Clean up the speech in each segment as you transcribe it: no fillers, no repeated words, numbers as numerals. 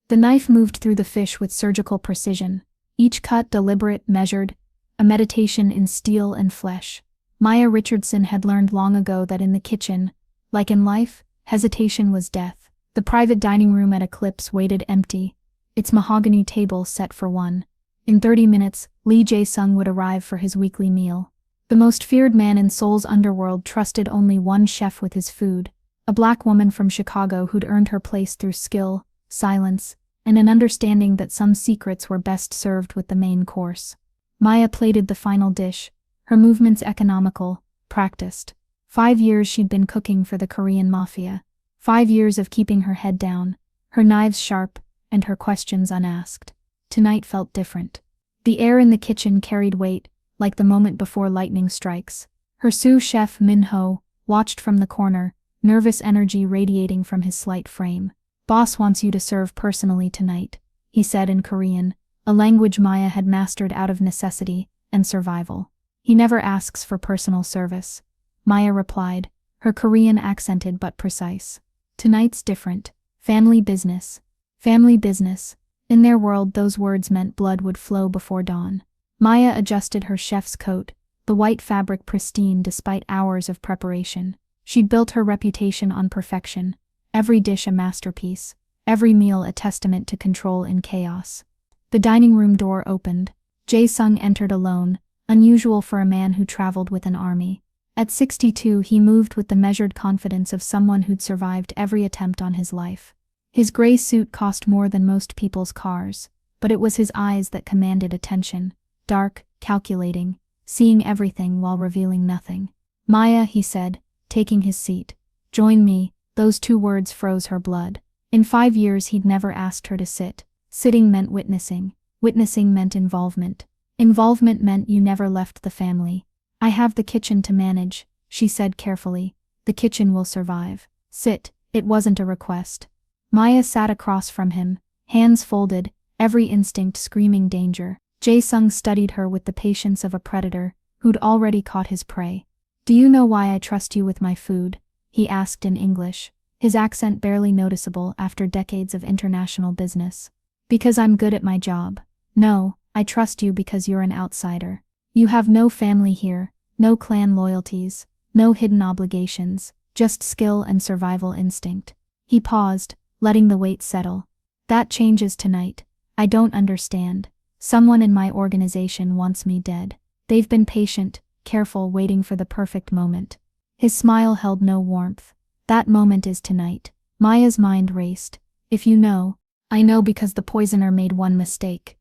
The knife moved through the fish with surgical precision, each cut deliberate, measured, a meditation in steel and flesh. Maya Richardson had learned long ago that in the kitchen, like in life, hesitation was death. The private dining room at Eclipse waited empty, its mahogany table set for one. In 30 minutes, Lee Jae-sung would arrive for his weekly meal. The most feared man in Seoul's underworld trusted only one chef with his food, a black woman from Chicago who'd earned her place through skill, silence, and an understanding that some secrets were best served with the main course. Maya plated the final dish, her movements economical, practiced. 5 years she'd been cooking for the Korean Mafia. 5 years of keeping her head down, her knives sharp, and her questions unasked. Tonight felt different. The air in the kitchen carried weight, like the moment before lightning strikes. Her sous chef Min-ho watched from the corner, nervous energy radiating from his slight frame. "Boss wants you to serve personally tonight," he said in Korean, a language Maya had mastered out of necessity and survival. "He never asks for personal service," Maya replied, her Korean accented but precise. "Tonight's different. Family business." Family business. In their world those words meant blood would flow before dawn. Maya adjusted her chef's coat, the white fabric pristine despite hours of preparation. She'd built her reputation on perfection, every dish a masterpiece, every meal a testament to control in chaos. The dining room door opened. Jae-sung entered alone, unusual for a man who traveled with an army. At 62 he moved with the measured confidence of someone who'd survived every attempt on his life. His gray suit cost more than most people's cars, but it was his eyes that commanded attention, dark, calculating, seeing everything while revealing nothing. "Maya," he said, taking his seat. "Join me." Those 2 words froze her blood. In 5 years he'd never asked her to sit. Sitting meant witnessing. Witnessing meant involvement. Involvement meant you never left the family. "I have the kitchen to manage," she said carefully. "The kitchen will survive. Sit." It wasn't a request. Maya sat across from him, hands folded, every instinct screaming danger. Jae-sung studied her with the patience of a predator who'd already caught his prey. "Do you know why I trust you with my food?" he asked in English, his accent barely noticeable after decades of international business. "Because I'm good at my job." "No, I trust you because you're an outsider. You have no family here, no clan loyalties, no hidden obligations, just skill and survival instinct." He paused, letting the weight settle. "That changes tonight. I don't understand. Someone in my organization wants me dead. They've been patient, careful, waiting for the perfect moment." His smile held no warmth. "That moment is tonight." Maya's mind raced. "If you know." "I know because the poisoner made one mistake.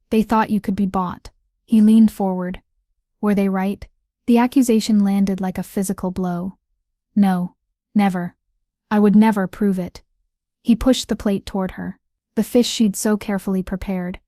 They thought you could be bought." He leaned forward. "Were they right?" The accusation landed like a physical blow. "No. Never. I would never prove it." He pushed the plate toward her. The fish she'd so carefully prepared,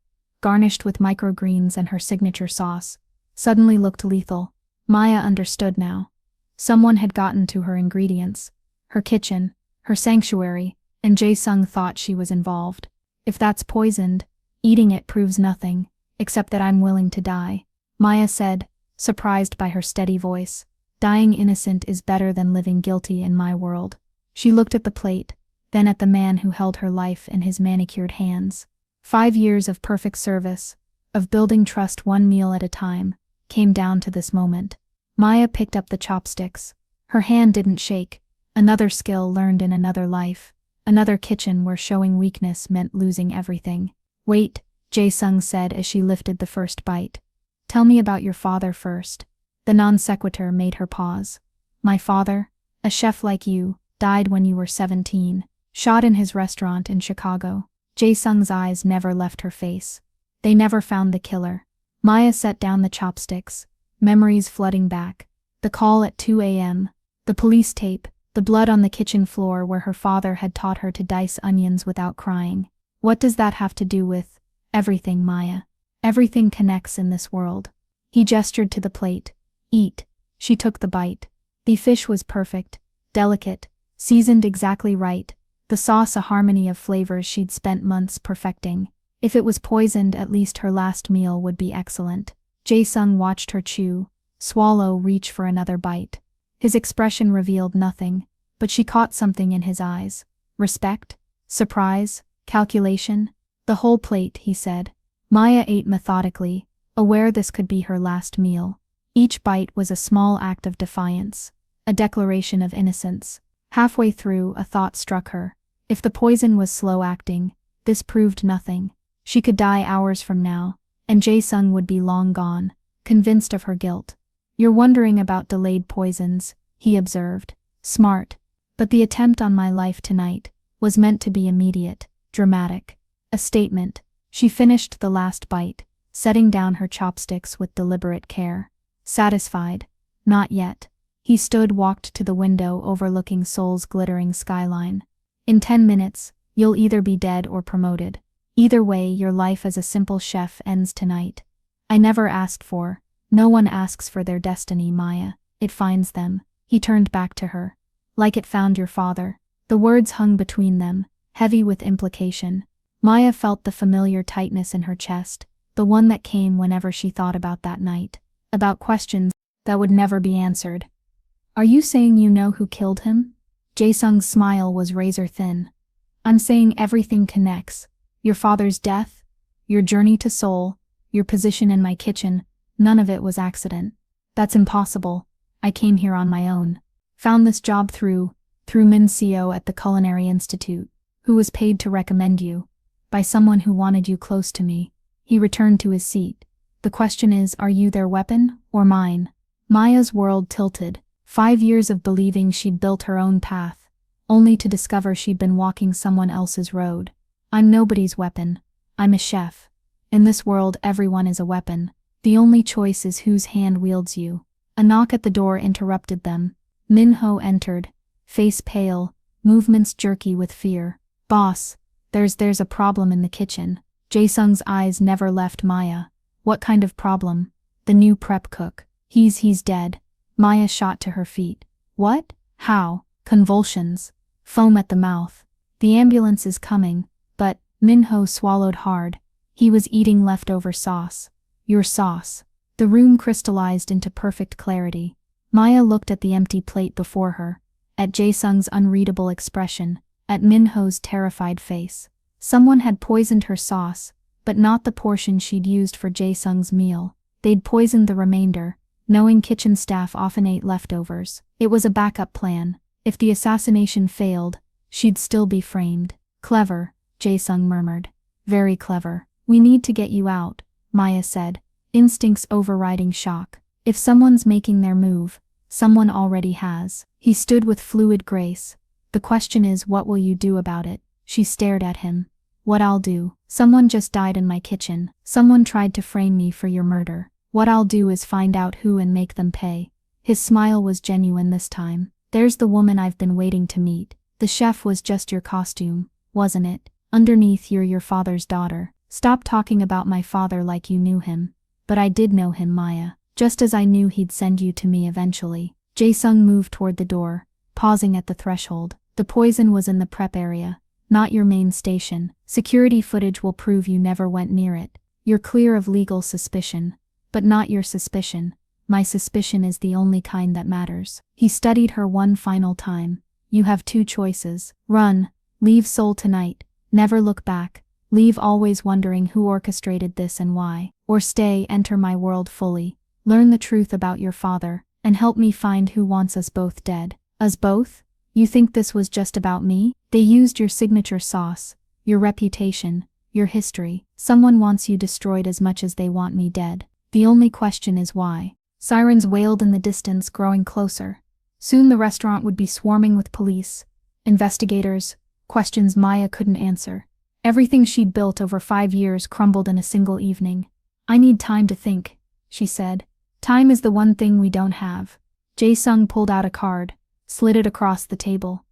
garnished with microgreens and her signature sauce, suddenly looked lethal. Maya understood now. Someone had gotten to her ingredients, her kitchen, her sanctuary, and Jae-sung thought she was involved. "If that's poisoned, eating it proves nothing, except that I'm willing to die," Maya said, surprised by her steady voice. "Dying innocent is better than living guilty in my world." She looked at the plate, then at the man who held her life in his manicured hands. 5 years of perfect service, of building trust one meal at a time, came down to this moment. Maya picked up the chopsticks. Her hand didn't shake, another skill learned in another life, another kitchen where showing weakness meant losing everything. "Wait," Jae-sung said as she lifted the first bite. "Tell me about your father first." The non sequitur made her pause. "My father, a chef like you, died when you were 17, shot in his restaurant in Chicago." Jae-sung's eyes never left her face. "They never found the killer." Maya set down the chopsticks, memories flooding back. The call at 2 a.m., the police tape, the blood on the kitchen floor where her father had taught her to dice onions without crying. "What does that have to do with—" "Everything, Maya. Everything connects in this world." He gestured to the plate. "Eat." She took the bite. The fish was perfect, delicate, seasoned exactly right, the sauce a harmony of flavors she'd spent months perfecting. If it was poisoned, at least her last meal would be excellent. Jae-sung watched her chew, swallow, reach for another bite. His expression revealed nothing, but she caught something in his eyes. Respect? Surprise? Calculation? The whole plate, he said. Maya ate methodically, aware this could be her last meal. Each bite was a small act of defiance, a declaration of innocence. Halfway through, a thought struck her. If the poison was slow-acting, this proved nothing. She could die hours from now, and Jae-sung would be long gone, convinced of her guilt. You're wondering about delayed poisons, he observed. Smart. But the attempt on my life tonight was meant to be immediate, dramatic. A statement. She finished the last bite, setting down her chopsticks with deliberate care. Satisfied? Not yet. He walked to the window overlooking Seoul's glittering skyline. In 10 minutes, you'll either be dead or promoted. Either way, your life as a simple chef ends tonight. I never asked for. No one asks for their destiny, Maya. It finds them. He turned back to her. Like it found your father. The words hung between them, heavy with implication. Maya felt the familiar tightness in her chest, the one that came whenever she thought about that night. About questions that would never be answered. Are you saying you know who killed him? Jae-sung's smile was razor thin. I'm saying everything connects. Your father's death, your journey to Seoul, your position in my kitchen, none of it was accident. That's impossible. I came here on my own. Found this job through Min Seo at the Culinary Institute, who was paid to recommend you. By someone who wanted you close to me. He returned to his seat. The question is, are you their weapon, or mine? Maya's world tilted. 5 years of believing she'd built her own path, only to discover she'd been walking someone else's road. I'm nobody's weapon. I'm a chef. In this world, everyone is a weapon. The only choice is whose hand wields you. A knock at the door interrupted them. Min-ho entered, face pale, movements jerky with fear. Boss, there's a problem in the kitchen. Jae-sung's eyes never left Maya. What kind of problem? The new prep cook. He's dead. Maya shot to her feet. What? How? Convulsions. Foam at the mouth. The ambulance is coming, but Min-ho swallowed hard. He was eating leftover sauce. Your sauce. The room crystallized into perfect clarity. Maya looked at the empty plate before her, at Jae-sung's unreadable expression, at Min-ho's terrified face. Someone had poisoned her sauce, but not the portion she'd used for Jae-sung's meal. They'd poisoned the remainder, knowing kitchen staff often ate leftovers. It was a backup plan. If the assassination failed, she'd still be framed. Clever, Jae-sung murmured. Very clever. We need to get you out, Maya said, instincts overriding shock. If someone's making their move, someone already has. He stood with fluid grace. The question is, what will you do about it? She stared at him. What I'll do. Someone just died in my kitchen. Someone tried to frame me for your murder. What I'll do is find out who and make them pay. His smile was genuine this time. There's the woman I've been waiting to meet. The chef was just your costume, wasn't it? Underneath, you're your father's daughter. Stop talking about my father like you knew him. But I did know him, Maya. Just as I knew he'd send you to me eventually. Jae-sung moved toward the door, pausing at the threshold. The poison was in the prep area, not your main station. Security footage will prove you never went near it. You're clear of legal suspicion. But not your suspicion. My suspicion is the only kind that matters. He studied her one final time. You have 2 choices. Run. Leave Seoul tonight. Never look back. Leave always wondering who orchestrated this and why. Or stay, enter my world fully. Learn the truth about your father, and help me find who wants us both dead. Us both? You think this was just about me? They used your signature sauce, your reputation, your history. Someone wants you destroyed as much as they want me dead. The only question is why. Sirens wailed in the distance, growing closer. Soon the restaurant would be swarming with police, investigators, questions Maya couldn't answer. Everything she'd built over 5 years crumbled in a single evening. I need time to think, she said. Time is the one thing we don't have. Jae-sung pulled out a card, slid it across the table.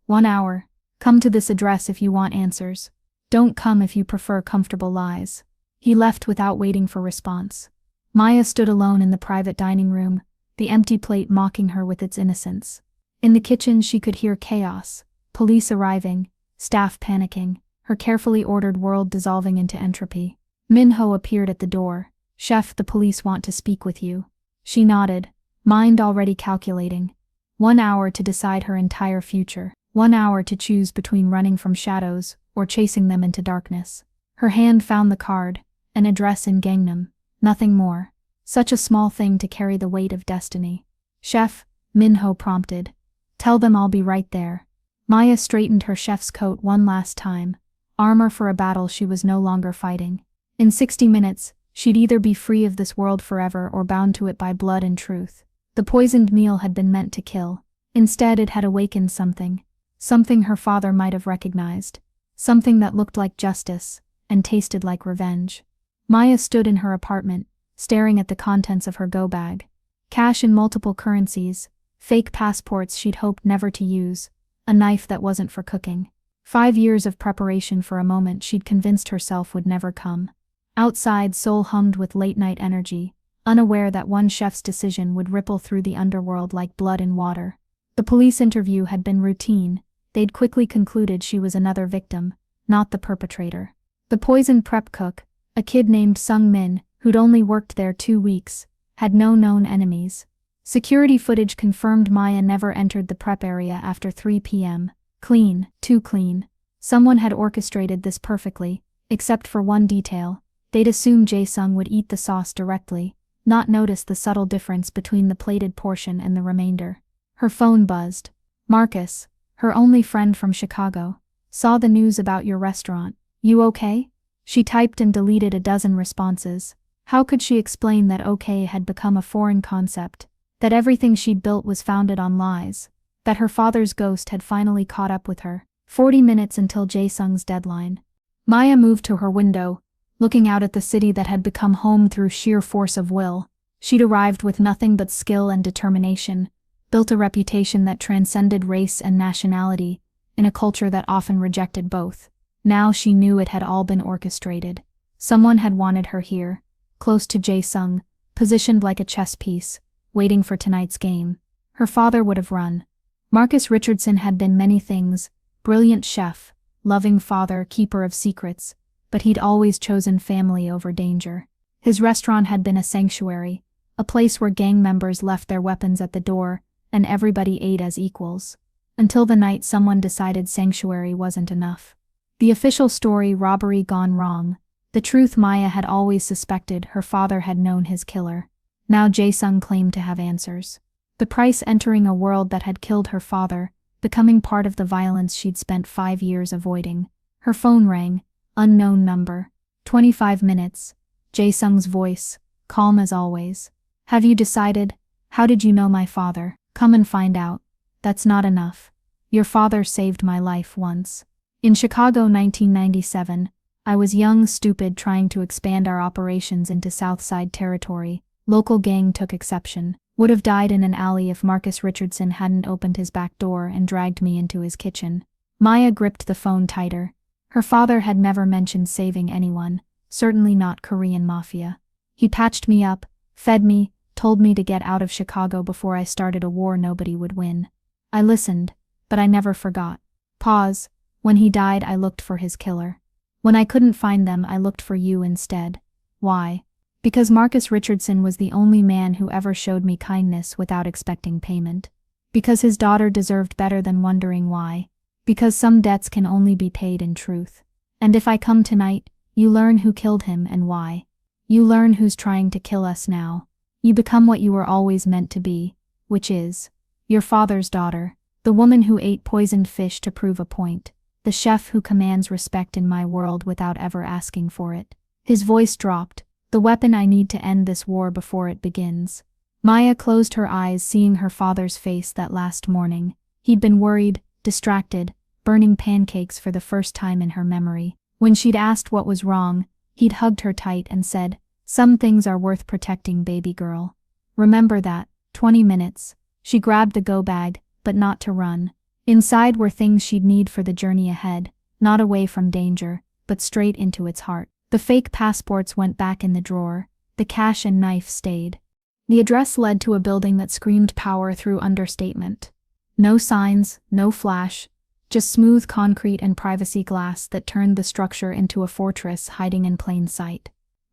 1 hour. Come to this address if you want answers. Don't come if you prefer comfortable lies. He left without waiting for response. Maya stood alone in the private dining room, the empty plate mocking her with its innocence. In the kitchen she could hear chaos, police arriving, staff panicking, her carefully ordered world dissolving into entropy. Min-ho appeared at the door. Chef, the police want to speak with you. She nodded, mind already calculating. 1 hour to decide her entire future. 1 hour to choose between running from shadows or chasing them into darkness. Her hand found the card, an address in Gangnam, nothing more. Such a small thing to carry the weight of destiny. "Chef," Minho prompted. "Tell them I'll be right there." Maya straightened her chef's coat one last time, armor for a battle she was no longer fighting. In 60 minutes, she'd either be free of this world forever or bound to it by blood and truth. The poisoned meal had been meant to kill. Instead, it had awakened something. Something her father might have recognized. Something that looked like justice and tasted like revenge. Maya stood in her apartment, staring at the contents of her go-bag. Cash in multiple currencies, fake passports she'd hoped never to use, a knife that wasn't for cooking. 5 years of preparation for a moment she'd convinced herself would never come. Outside, Seoul hummed with late-night energy, unaware that one chef's decision would ripple through the underworld like blood in water. The police interview had been routine. They'd quickly concluded she was another victim, not the perpetrator. The poisoned prep cook, a kid named Sung Min, who'd only worked there 2 weeks, had no known enemies. Security footage confirmed Maya never entered the prep area after 3 p.m. Clean, too clean. Someone had orchestrated this perfectly, except for one detail. They'd assume Jae-sung would eat the sauce directly, not notice the subtle difference between the plated portion and the remainder. Her phone buzzed. "Marcus, her only friend from Chicago. Saw the news about your restaurant. You okay?" She typed and deleted a dozen responses. How could she explain that okay had become a foreign concept? That everything she'd built was founded on lies? That her father's ghost had finally caught up with her? 40 minutes until Jae-sung's deadline. Maya moved to her window, looking out at the city that had become home through sheer force of will. She'd arrived with nothing but skill and determination, built a reputation that transcended race and nationality, in a culture that often rejected both. Now she knew it had all been orchestrated. Someone had wanted her here, close to Jae-sung, positioned like a chess piece, waiting for tonight's game. Her father would have run. Marcus Richardson had been many things: brilliant chef, loving father, keeper of secrets, but he'd always chosen family over danger. His restaurant had been a sanctuary, a place where gang members left their weapons at the door, and everybody ate as equals. Until the night someone decided sanctuary wasn't enough. The official story: robbery gone wrong. The truth: Maya had always suspected her father had known his killer. Now Jae-sung claimed to have answers. The price: entering a world that had killed her father, becoming part of the violence she'd spent 5 years avoiding. Her phone rang. Unknown number. 25 minutes. Jae-sung's voice, calm as always. "Have you decided? How did you know my father? Come and find out. That's not enough. Your father saved my life once." In Chicago 1997, I was young, stupid, trying to expand our operations into Southside territory. Local gang took exception. Would have died in an alley if Marcus Richardson hadn't opened his back door and dragged me into his kitchen. Maya gripped the phone tighter. Her father had never mentioned saving anyone, certainly not Korean Mafia. He patched me up, fed me, told me to get out of Chicago before I started a war nobody would win. I listened, but I never forgot. Pause. When he died, I looked for his killer. When I couldn't find them, I looked for you instead. Why? Because Marcus Richardson was the only man who ever showed me kindness without expecting payment. Because his daughter deserved better than wondering why. Because some debts can only be paid in truth. And if I come tonight, you learn who killed him and why. You learn who's trying to kill us now. You become what you were always meant to be, which is your father's daughter, the woman who ate poisoned fish to prove a point, the chef who commands respect in my world without ever asking for it. His voice dropped. The weapon I need to end this war before it begins. Maya closed her eyes, seeing her father's face that last morning. He'd been worried, distracted, burning pancakes for the first time in her memory. When she'd asked what was wrong, he'd hugged her tight and said, "Some things are worth protecting, baby girl. Remember that." 20 minutes. She grabbed the go bag, but not to run. Inside were things she'd need for the journey ahead, not away from danger, but straight into its heart. The fake passports went back in the drawer. The cash and knife stayed. The address led to a building that screamed power through understatement. No signs, no flash, just smooth concrete and privacy glass that turned the structure into a fortress hiding in plain sight.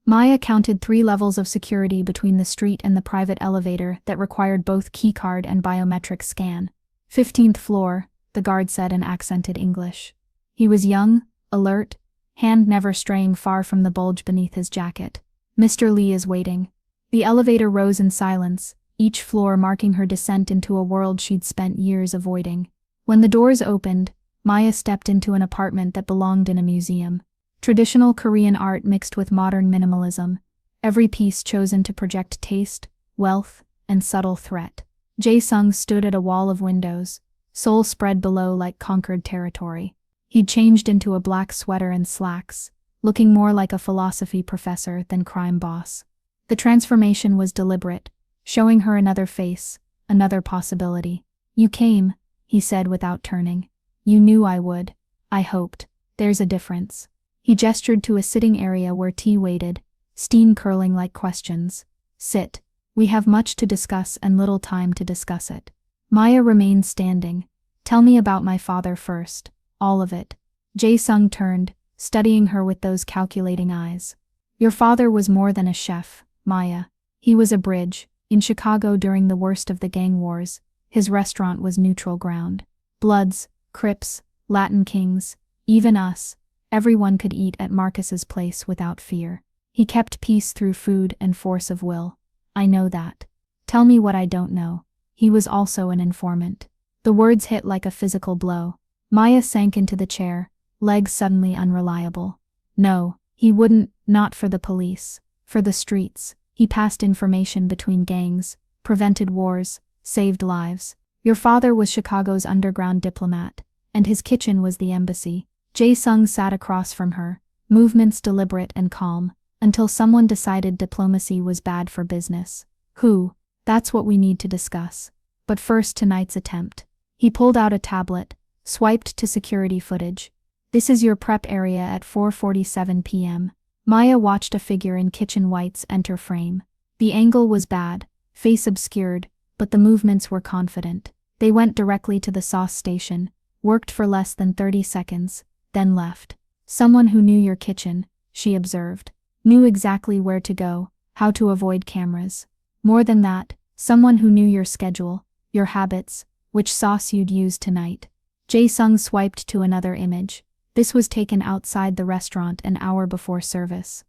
Maya counted 3 levels of security between the street and the private elevator that required both keycard and biometric scan. 15th floor, the guard said in accented English. He was young, alert, hand never straying far from the bulge beneath his jacket. Mr. Lee is waiting. The elevator rose in silence, each floor marking her descent into a world she'd spent years avoiding. When the doors opened, Maya stepped into an apartment that belonged in a museum. Traditional Korean art mixed with modern minimalism, every piece chosen to project taste, wealth, and subtle threat. Jae-sung stood at a wall of windows, soul spread below like conquered territory. He'd changed into a black sweater and slacks, looking more like a philosophy professor than crime boss. The transformation was deliberate, showing her another face, another possibility. "You came," he said without turning. "You knew I would. I hoped. There's a difference." He gestured to a sitting area where tea waited, steam curling like questions. "Sit. We have much to discuss and little time to discuss it." Maya remained standing. "Tell me about my father first. All of it." Jae-sung turned, studying her with those calculating eyes. "Your father was more than a chef, Maya. He was a bridge. In Chicago during the worst of the gang wars, his restaurant was neutral ground. Bloods, Crips, Latin Kings, even us, everyone could eat at Marcus's place without fear. He kept peace through food and force of will. I know that. Tell me what I don't know. He was also an informant." The words hit like a physical blow. Maya sank into the chair, legs suddenly unreliable. "No, he wouldn't, not for the police. For the streets. He passed information between gangs, prevented wars, saved lives. Your father was Chicago's underground diplomat, and his kitchen was the embassy." Jae-sung sat across from her, movements deliberate and calm, until someone decided diplomacy was bad for business. "Who? That's what we need to discuss. But first, tonight's attempt." He pulled out a tablet, swiped to security footage. "This is your prep area at 4:47 p.m. Maya watched a figure in kitchen whites enter frame. The angle was bad, face obscured, but the movements were confident. They went directly to the sauce station, worked for less than 30 seconds, then left. "Someone who knew your kitchen," she observed. "Knew exactly where to go, how to avoid cameras. More than that, someone who knew your schedule, your habits, which sauce you'd use tonight." Jae-sung swiped to another image. This was taken outside the restaurant an hour before service.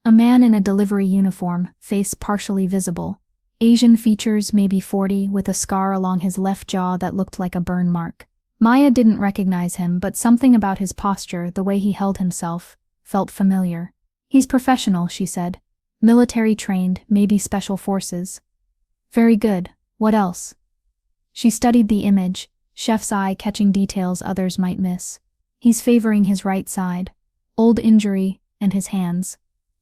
A man in a delivery uniform, face partially visible. Asian features, maybe 40, with a scar along his left jaw that looked like a burn mark. Maya didn't recognize him, but something about his posture, the way he held himself, felt familiar. "He's professional," she said. "Military trained, maybe special forces." "Very good. What else?" She studied the image, chef's eye catching details others might miss. "He's favoring his right side. Old injury, and his hands."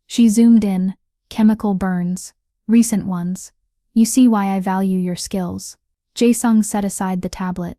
She zoomed in. "Chemical burns. Recent ones. You see why I value your skills." Jae-sung set aside the tablet.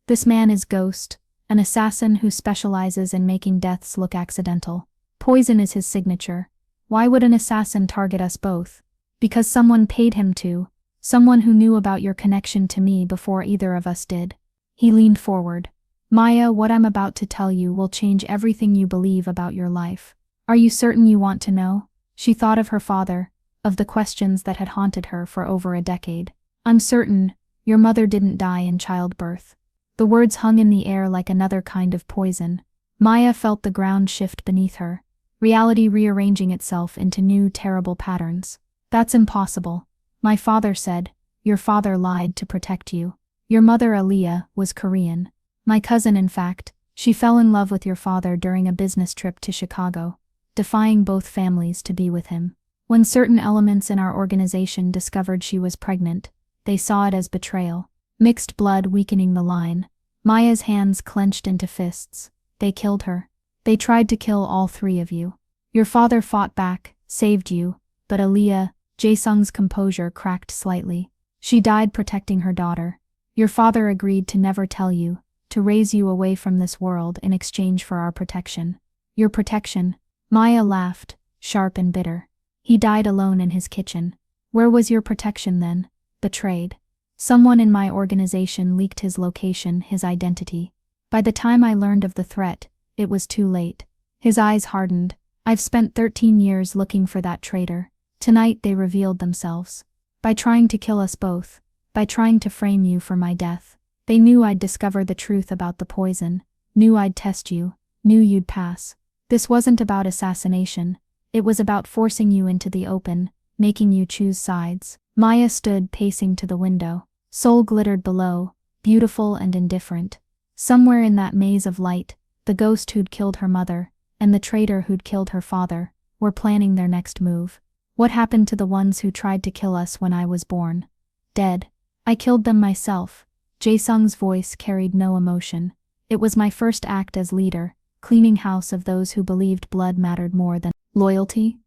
"This man is Ghost, an assassin who specializes in making deaths look accidental. Poison is his signature. Why would an assassin target us both? Because someone paid him to. Someone who knew about your connection to me before either of us did." He leaned forward. "Maya, what I'm about to tell you will change everything you believe about your life. Are you certain you want to know?" She thought of her father, of the questions that had haunted her for over a decade. "I'm certain. Your mother didn't die in childbirth." The words hung in the air like another kind of poison. Maya felt the ground shift beneath her, reality rearranging itself into new, terrible patterns. "That's impossible. My father said, your father lied to protect you. Your mother, Aaliyah, was Korean. My cousin, in fact, she fell in love with your father during a business trip to Chicago, defying both families to be with him. When certain elements in our organization discovered she was pregnant, they saw it as betrayal. Mixed blood weakening the line." Maya's hands clenched into fists. "They killed her. They tried to kill all three of you. Your father fought back, saved you, but Aaliyah," Jae-sung's composure cracked slightly. "She died protecting her daughter. Your father agreed to never tell you, to raise you away from this world in exchange for our protection." "Your protection?" Maya laughed, sharp and bitter. "He died alone in his kitchen. Where was your protection then? Betrayed. Someone in my organization leaked his location, his identity. By the time I learned of the threat, it was too late." His eyes hardened. "I've spent 13 years looking for that traitor. Tonight they revealed themselves. By trying to kill us both. By trying to frame you for my death. They knew I'd discover the truth about the poison. Knew I'd test you. Knew you'd pass. This wasn't about assassination. It was about forcing you into the open, making you choose sides. Maya stood pacing to the window. Seoul glittered below, beautiful and indifferent. Somewhere in that maze of light, the ghost who'd killed her mother, and the traitor who'd killed her father, were planning their next move. What happened to the ones who tried to kill us when I was born? Dead. I killed them myself. Jae-sung's voice carried no emotion. It was my first act as leader, cleaning house of those who believed blood mattered more than loyalty.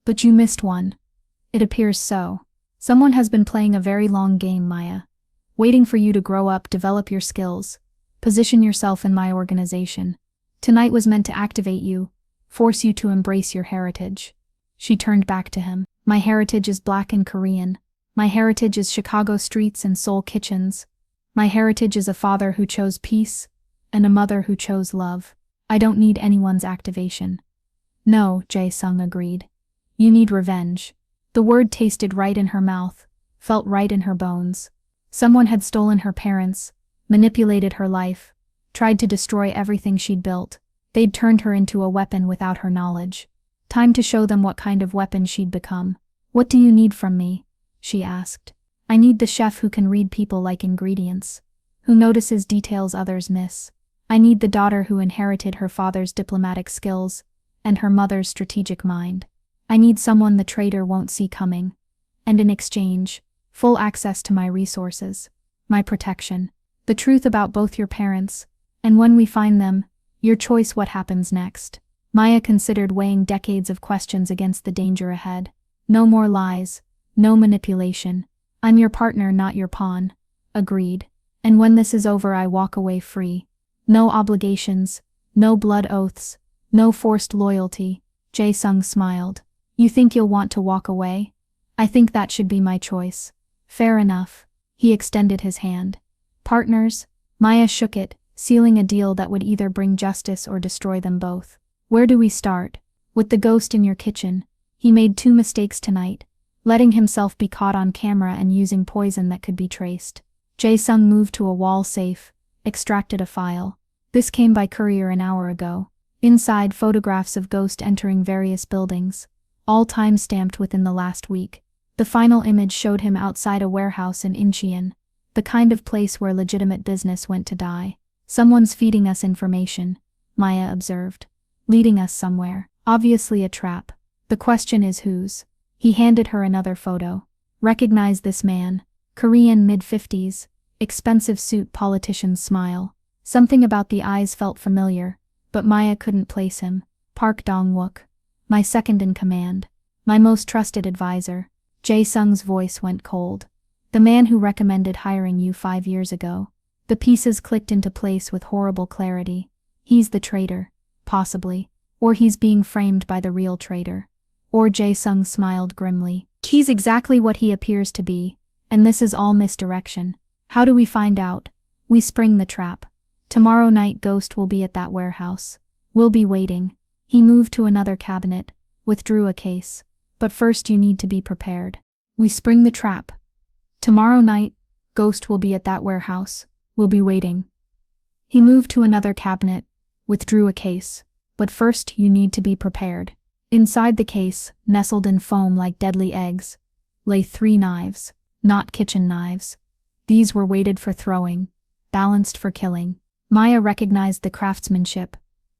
But you missed one. It appears so. Someone has been playing a very long game, Maya. Waiting for you to grow up, develop your skills, position yourself in my organization. Tonight was meant to activate you, force you to embrace your heritage. She turned back to him. My heritage is Black and Korean. My heritage is Chicago streets and Seoul kitchens. My heritage is a father who chose peace, and a mother who chose love. I don't need anyone's activation. No, Jae-sung agreed. You need revenge. The word tasted right in her mouth, felt right in her bones. Someone had stolen her parents, manipulated her life, tried to destroy everything she'd built. They'd turned her into a weapon without her knowledge. Time to show them what kind of weapon she'd become. What do you need from me? She asked. I need the chef who can read people like ingredients, who notices details others miss. I need the daughter who inherited her father's diplomatic skills and her mother's strategic mind. I need someone the traitor won't see coming. And in exchange, full access to my resources, my protection, the truth about both your parents, and when we find them, your choice what happens next. Maya considered weighing decades of questions against the danger ahead. No more lies, no manipulation. I'm your partner, not your pawn. Agreed. And when this is over, I walk away free. No obligations, no blood oaths, no forced loyalty. Jae-sung smiled. You think you'll want to walk away? I think that should be my choice. Fair enough. He extended his hand. Partners? Maya shook it, sealing a deal that would either bring justice or destroy them both. Where do we start? With the ghost in your kitchen. He made 2 mistakes tonight, letting himself be caught on camera and using poison that could be traced. Jae-sung moved to a wall safe, extracted a file. This came by courier an hour ago. Inside, photographs of ghost entering various buildings, all time-stamped within the last week. The final image showed him outside a warehouse in Incheon, the kind of place where legitimate business went to die. Someone's feeding us information, Maya observed. Leading us somewhere. Obviously a trap. The question is whose? He handed her another photo. Recognize this man. Korean mid-50s, expensive suit, politician's smile. Something about the eyes felt familiar, but Maya couldn't place him. Park Dong-wook. My second in command. My most trusted advisor. Jae-sung's voice went cold. The man who recommended hiring you 5 years ago. The pieces clicked into place with horrible clarity. He's the traitor. Possibly. Or he's being framed by the real traitor. Or Jae-sung smiled grimly. He's exactly what he appears to be, and this is all misdirection. How do we find out? We spring the trap. Tomorrow night Ghost will be at that warehouse. We'll be waiting. He moved to another cabinet, withdrew a case. But first you need to be prepared. We spring the trap. Tomorrow night, Ghost will be at that warehouse. We'll be waiting. He moved to another cabinet, withdrew a case. But first you need to be prepared. Inside the case, nestled in foam like deadly eggs, lay 3 knives, not kitchen knives. These were weighted for throwing, balanced for killing. Maya recognized the craftsmanship,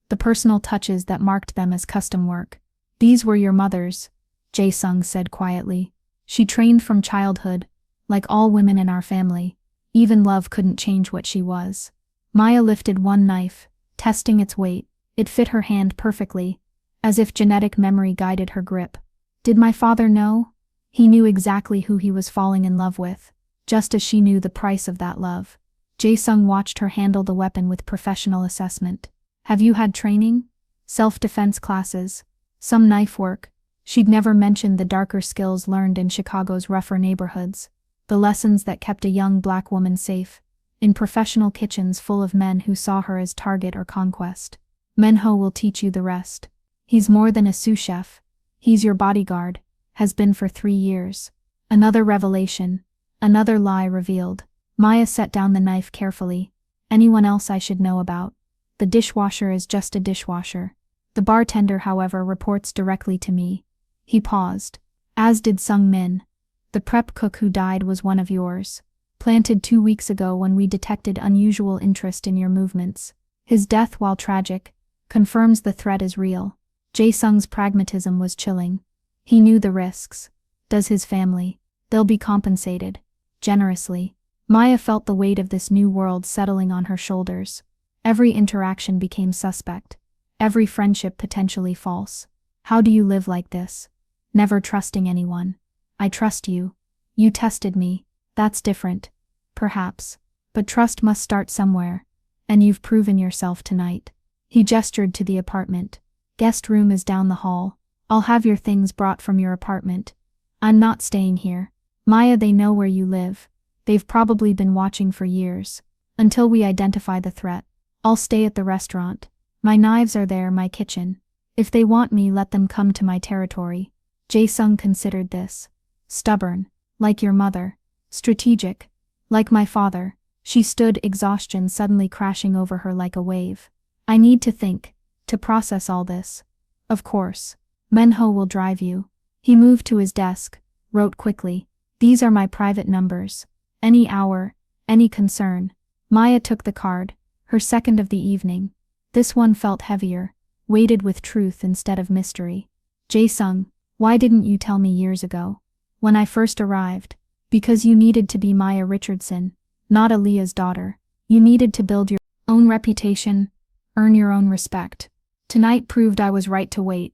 the personal touches that marked them as custom work. These were your mother's, Jae-sung said quietly. She trained from childhood, like all women in our family. Even love couldn't change what she was. Maya lifted one knife, testing its weight. It fit her hand perfectly, as if genetic memory guided her grip. Did my father know? He knew exactly who he was falling in love with, just as she knew the price of that love. Jae-sung watched her handle the weapon with professional assessment. Have you had training? Self-defense classes? Some knife work? She'd never mentioned the darker skills learned in Chicago's rougher neighborhoods, the lessons that kept a young black woman safe, in professional kitchens full of men who saw her as target or conquest. Menho will teach you the rest. He's more than a sous chef. He's your bodyguard, has been for 3 years. Another revelation, another lie revealed. Maya set down the knife carefully. Anyone else I should know about? The dishwasher is just a dishwasher. The bartender, however, reports directly to me. He paused. As did Sung Min. The prep cook who died was one of yours. Planted 2 weeks ago when we detected unusual interest in your movements. His death, while tragic, confirms the threat is real. Jae-sung's pragmatism was chilling. He knew the risks. Does his family? They'll be compensated. Generously. Maya felt the weight of this new world settling on her shoulders. Every interaction became suspect. Every friendship potentially false. How do you live like this? Never trusting anyone. I trust you. You tested me. That's different. Perhaps. But trust must start somewhere. And you've proven yourself tonight. He gestured to the apartment. Guest room is down the hall. I'll have your things brought from your apartment. I'm not staying here. Maya, they know where you live. They've probably been watching for years. Until we identify the threat. I'll stay at the restaurant. My knives are there, my kitchen. If they want me, let them come to my territory. Jae-sung considered this. Stubborn. Like your mother. Strategic. Like my father. She stood, exhaustion suddenly crashing over her like a wave. I need to think. To process all this. Of course. Minho will drive you. He moved to his desk. Wrote quickly. These are my private numbers. Any hour. Any concern. Maya took the card. Her second of the evening. This one felt heavier. Weighted with truth instead of mystery. Jae-sung, why didn't you tell me years ago? When I first arrived. Because you needed to be Maya Richardson, not Aaliyah's daughter. You needed to build your own reputation, earn your own respect. Tonight proved I was right to wait.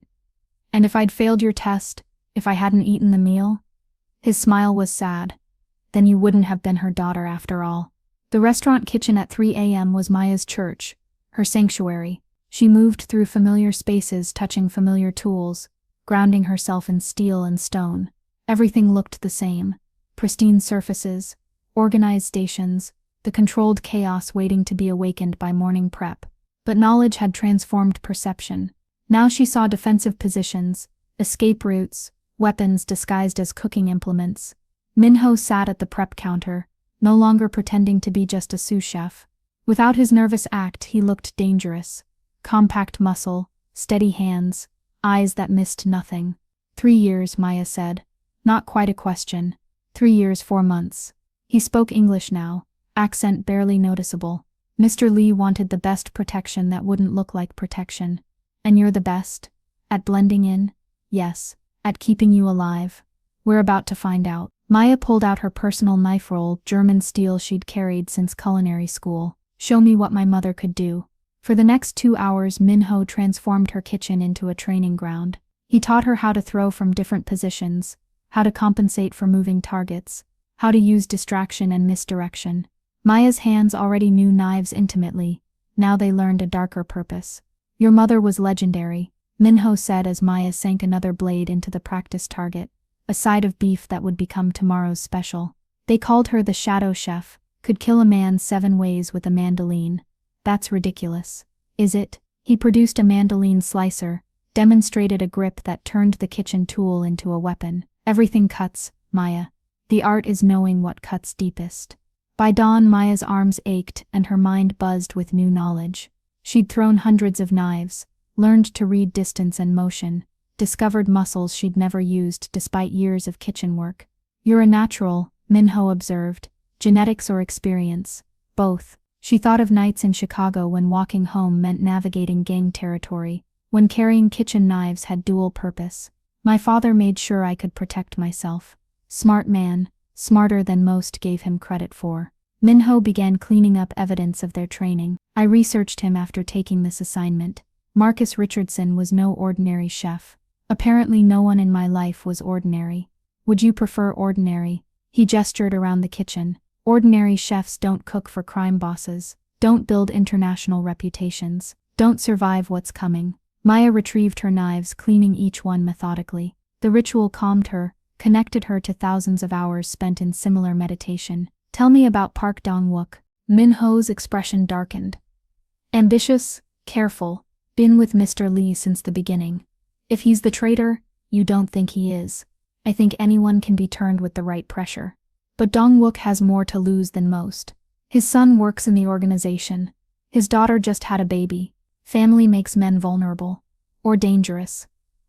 And if I'd failed your test, if I hadn't eaten the meal? His smile was sad. Then you wouldn't have been her daughter after all. The restaurant kitchen at 3 a.m. was Maya's church, her sanctuary. She moved through familiar spaces, touching familiar tools, grounding herself in steel and stone. Everything looked the same. Pristine surfaces, organized stations, the controlled chaos waiting to be awakened by morning prep. But knowledge had transformed perception. Now she saw defensive positions, escape routes, weapons disguised as cooking implements. Minho sat at the prep counter, no longer pretending to be just a sous chef. Without his nervous act, he looked dangerous. Compact muscle, steady hands, eyes that missed nothing. 3 years, Maya said. Not quite a question. 3 years, 4 months. He spoke English now, accent barely noticeable. Mr. Lee wanted the best protection that wouldn't look like protection. And you're the best? At blending in? Yes. At keeping you alive? We're about to find out. Maya pulled out her personal knife roll, German steel she'd carried since culinary school. Show me what my mother could do. For the next 2 hours, Minho transformed her kitchen into a training ground. He taught her how to throw from different positions, how to compensate for moving targets, how to use distraction and misdirection. Maya's hands already knew knives intimately. Now they learned a darker purpose. Your mother was legendary, Minho said as Maya sank another blade into the practice target, a side of beef that would become tomorrow's special. They called her the shadow chef, could kill a man 7 ways with a mandolin. That's ridiculous. Is it? He produced a mandolin slicer, demonstrated a grip that turned the kitchen tool into a weapon. Everything cuts, Maya. The art is knowing what cuts deepest. By dawn, Maya's arms ached and her mind buzzed with new knowledge. She'd thrown hundreds of knives, learned to read distance and motion, discovered muscles she'd never used despite years of kitchen work. You're a natural, Minho observed. Genetics or experience? Both. She thought of nights in Chicago when walking home meant navigating gang territory, when carrying kitchen knives had dual purpose. My father made sure I could protect myself. Smart man, smarter than most gave him credit for. Minho began cleaning up evidence of their training. I researched him after taking this assignment. Marcus Richardson was no ordinary chef. Apparently no one in my life was ordinary. Would you prefer ordinary? He gestured around the kitchen. Ordinary chefs don't cook for crime bosses, don't build international reputations, don't survive what's coming. Maya retrieved her knives, cleaning each one methodically. The ritual calmed her, connected her to thousands of hours spent in similar meditation. Tell me about Park Dong-wook. Minho's expression darkened. Ambitious, careful, been with Mr. Lee since the beginning. If he's the traitor, you don't think he is. I think anyone can be turned with the right pressure. But Dong-wook has more to lose than most. His son works in the organization. His daughter just had a baby. Family makes men vulnerable. or dangerous?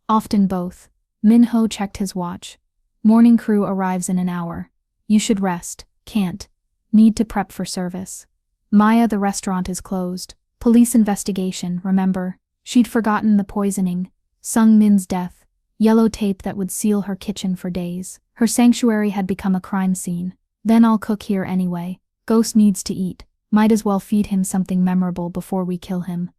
Often both. Min-ho checked his watch. Morning crew arrives in an hour. You should rest. Can't. Need to prep for service. Maya, the restaurant is closed. Police investigation, remember? She'd forgotten the poisoning. Sung Min's death. Yellow tape that would seal her kitchen for days. Her sanctuary had become a crime scene. Then I'll cook here anyway. Ghost needs to eat. Might as well feed him something memorable before we kill him.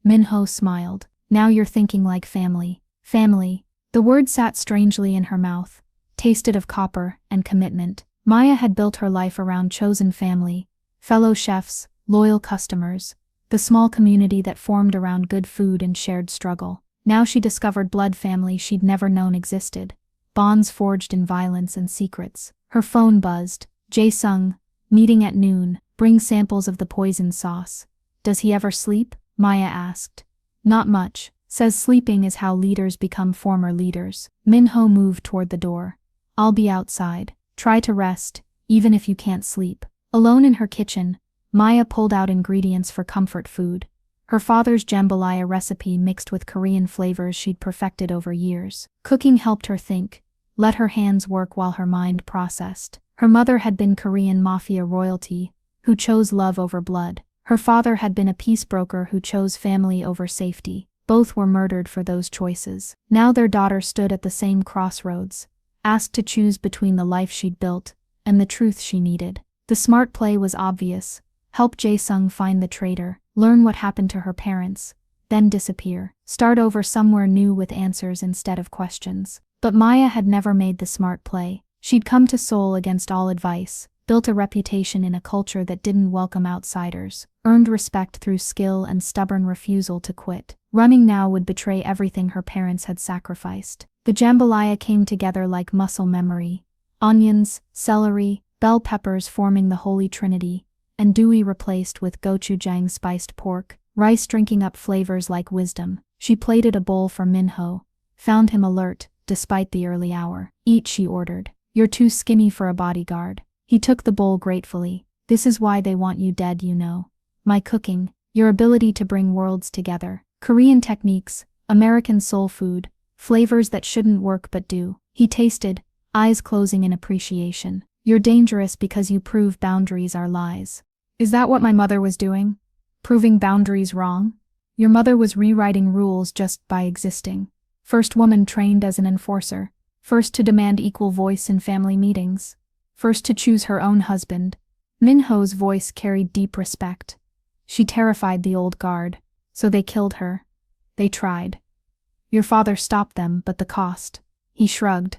Min-ho smiled. Now you're thinking like family. Family. The word sat strangely in her mouth. Tasted of copper and commitment. Maya had built her life around chosen family. Fellow chefs, loyal customers. The small community that formed around good food and shared struggle. Now she discovered blood family she'd never known existed. Bonds forged in violence and secrets. Her phone buzzed. Jae-sung, meeting at noon, bring samples of the poison sauce. Does he ever sleep? Maya asked. Not much. Says sleeping is how leaders become former leaders. Min-ho moved toward the door. I'll be outside. Try to rest, even if you can't sleep. Alone in her kitchen, Maya pulled out ingredients for comfort food. Her father's jambalaya recipe mixed with Korean flavors she'd perfected over years. Cooking helped her think, let her hands work while her mind processed. Her mother had been Korean Mafia royalty, who chose love over blood. Her father had been a peace broker who chose family over safety. Both were murdered for those choices. Now their daughter stood at the same crossroads, asked to choose between the life she'd built and the truth she needed. The smart play was obvious. Help Jae-sung find the traitor, learn what happened to her parents, then disappear. Start over somewhere new with answers instead of questions. But Maya had never made the smart play. She'd come to Seoul against all advice, built a reputation in a culture that didn't welcome outsiders, earned respect through skill and stubborn refusal to quit. Running now would betray everything her parents had sacrificed. The jambalaya came together like muscle memory. Onions, celery, bell peppers forming the holy trinity, and andouille replaced with gochujang spiced pork, rice drinking up flavors like wisdom. She plated a bowl for Min-ho, found him alert, despite the early hour. Eat, she ordered. You're too skinny for a bodyguard. He took the bowl gratefully. This is why they want you dead, you know. My cooking, your ability to bring worlds together. Korean techniques, American soul food, flavors that shouldn't work but do. He tasted, eyes closing in appreciation. You're dangerous because you prove boundaries are lies. Is that what my mother was doing? Proving boundaries wrong? Your mother was rewriting rules just by existing. First woman trained as an enforcer. First to demand equal voice in family meetings. First to choose her own husband. Min-ho's voice carried deep respect. She terrified the old guard. So they killed her. They tried. Your father stopped them, but the cost. He shrugged.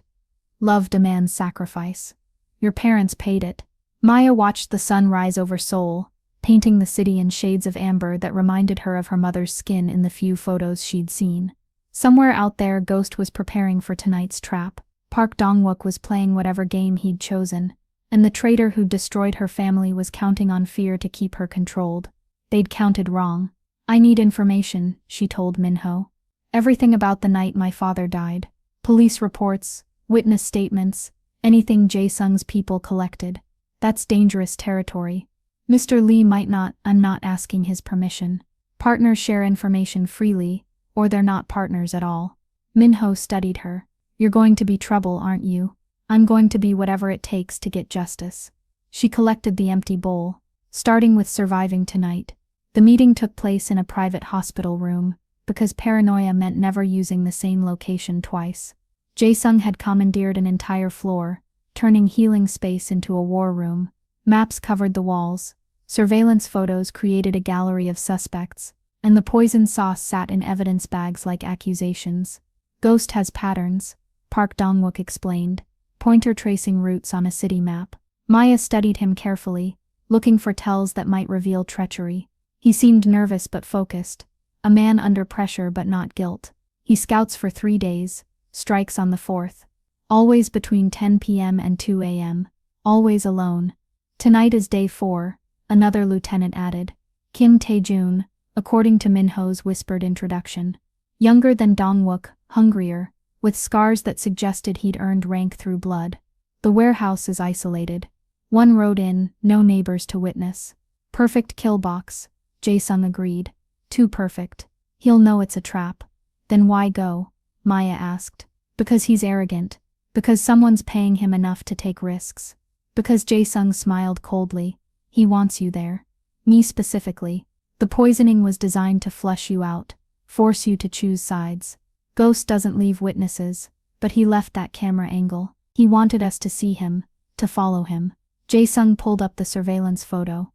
Love demands sacrifice. Your parents paid it. Maya watched the sun rise over Seoul, painting the city in shades of amber that reminded her of her mother's skin in the few photos she'd seen. Somewhere out there, Ghost was preparing for tonight's trap. Park Dong-wook was playing whatever game he'd chosen, and the traitor who destroyed her family was counting on fear to keep her controlled. They'd counted wrong. I need information, she told Min-ho. Everything about the night my father died. Police reports, witness statements, anything Jae-sung's people collected. That's dangerous territory. Mr. Lee might not. I'm not asking his permission. Partners share information freely, or they're not partners at all. Min-ho studied her. You're going to be trouble, aren't you? I'm going to be whatever it takes to get justice. She collected the empty bowl, starting with surviving tonight. The meeting took place in a private hospital room, because paranoia meant never using the same location twice. Jae-sung had commandeered an entire floor, turning healing space into a war room. Maps covered the walls. Surveillance photos created a gallery of suspects, and the poison sauce sat in evidence bags like accusations. Ghost has patterns, Park Dong-wook explained, pointer tracing routes on a city map. Maya studied him carefully, looking for tells that might reveal treachery. He seemed nervous but focused, a man under pressure but not guilt. He scouts for 3 days, strikes on the 4th. Always between 10 p.m. and 2 a.m., always alone. Tonight is day 4, another lieutenant added. Kim Tae-jun, according to Min-ho's whispered introduction. Younger than Dong-wook, hungrier, with scars that suggested he'd earned rank through blood. The warehouse is isolated. One road in, no neighbors to witness. Perfect kill box, Jae-sung agreed. Too perfect. He'll know it's a trap. Then why go? Maya asked. Because he's arrogant. Because someone's paying him enough to take risks. Because Jae-sung smiled coldly. He wants you there. Me specifically. The poisoning was designed to flush you out, force you to choose sides. Ghost doesn't leave witnesses, but he left that camera angle. He wanted us to see him, to follow him. Jae-sung pulled up the surveillance photo.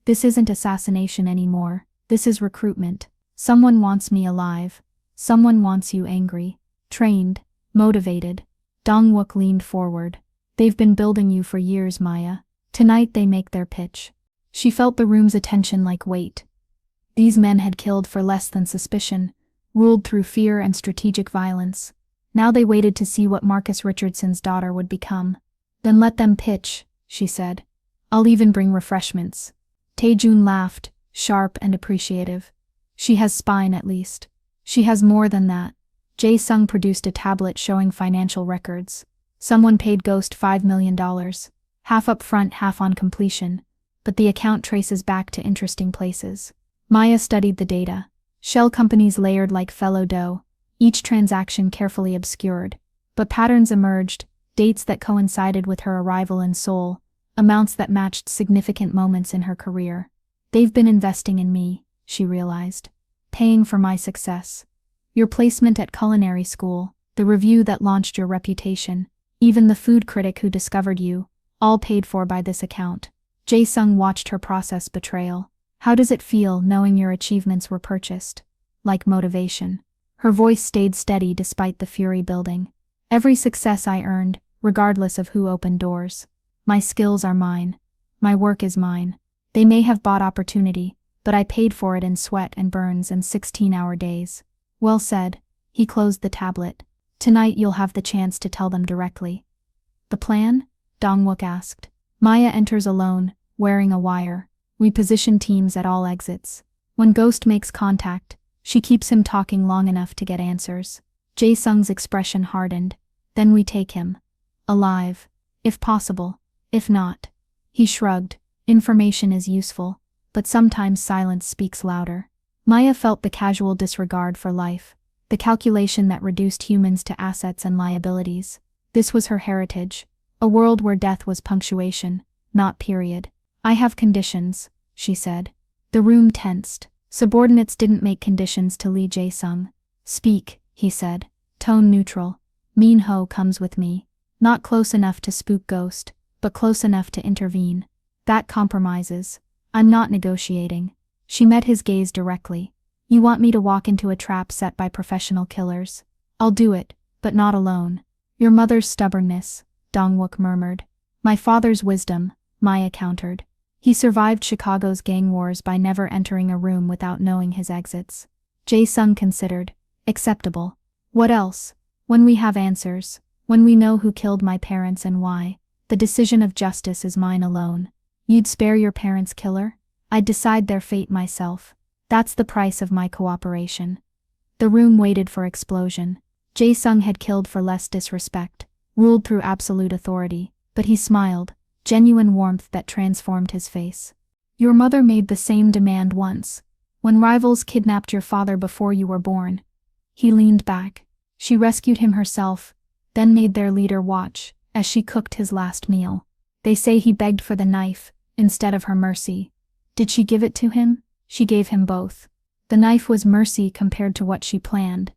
This isn't assassination anymore. This is recruitment. Someone wants me alive. Someone wants you angry, trained, motivated. Dong-wook leaned forward. They've been building you for years, Maya. Tonight they make their pitch. She felt the room's attention like weight. These men had killed for less than suspicion, ruled through fear and strategic violence. Now they waited to see what Marcus Richardson's daughter would become. Then let them pitch, she said. I'll even bring refreshments. Taejun laughed, sharp and appreciative. She has spine at least. She has more than that. Jae-sung produced a tablet showing financial records. Someone paid Ghost $5 million. Half up front, half on completion. But the account traces back to interesting places. Maya studied the data. Shell companies layered like fellow dough, each transaction carefully obscured. But patterns emerged, dates that coincided with her arrival in Seoul, amounts that matched significant moments in her career. They've been investing in me, she realized. Paying for my success. Your placement at culinary school, the review that launched your reputation, even the food critic who discovered you, all paid for by this account. Jae-sung watched her process betrayal. How does it feel knowing your achievements were purchased? Like motivation. Her voice stayed steady despite the fury building. Every success I earned, regardless of who opened doors. My skills are mine. My work is mine. They may have bought opportunity, but I paid for it in sweat and burns and 16-hour days. Well said. He closed the tablet. Tonight you'll have the chance to tell them directly. The plan? Dong-wook asked. Maya enters alone, wearing a wire. We position teams at all exits. When Ghost makes contact, she keeps him talking long enough to get answers. Jae-sung's expression hardened. Then we take him. Alive. If possible. If not. He shrugged. Information is useful, but sometimes silence speaks louder. Maya felt the casual disregard for life, the calculation that reduced humans to assets and liabilities. This was her heritage, a world where death was punctuation, not period. I have conditions, she said. The room tensed. Subordinates didn't make conditions to Lee Jae-sung. Speak, he said, tone neutral. Min-ho comes with me. Not close enough to spook Ghost, but close enough to intervene. That compromises. I'm not negotiating. She met his gaze directly. You want me to walk into a trap set by professional killers? I'll do it, but not alone. Your mother's stubbornness, Dong-wook murmured. My father's wisdom, Maya countered. He survived Chicago's gang wars by never entering a room without knowing his exits. Jae-sung considered. Acceptable. What else? When we have answers, when we know who killed my parents and why, the decision of justice is mine alone. You'd spare your parents' killer? I'd decide their fate myself. That's the price of my cooperation. The room waited for explosion. Jae-sung had killed for less disrespect, ruled through absolute authority, but he smiled. Genuine warmth that transformed his face. Your mother made the same demand once, when rivals kidnapped your father before you were born. He leaned back. She rescued him herself, then made their leader watch, as she cooked his last meal. They say he begged for the knife, instead of her mercy. Did she give it to him? She gave him both. The knife was mercy compared to what she planned.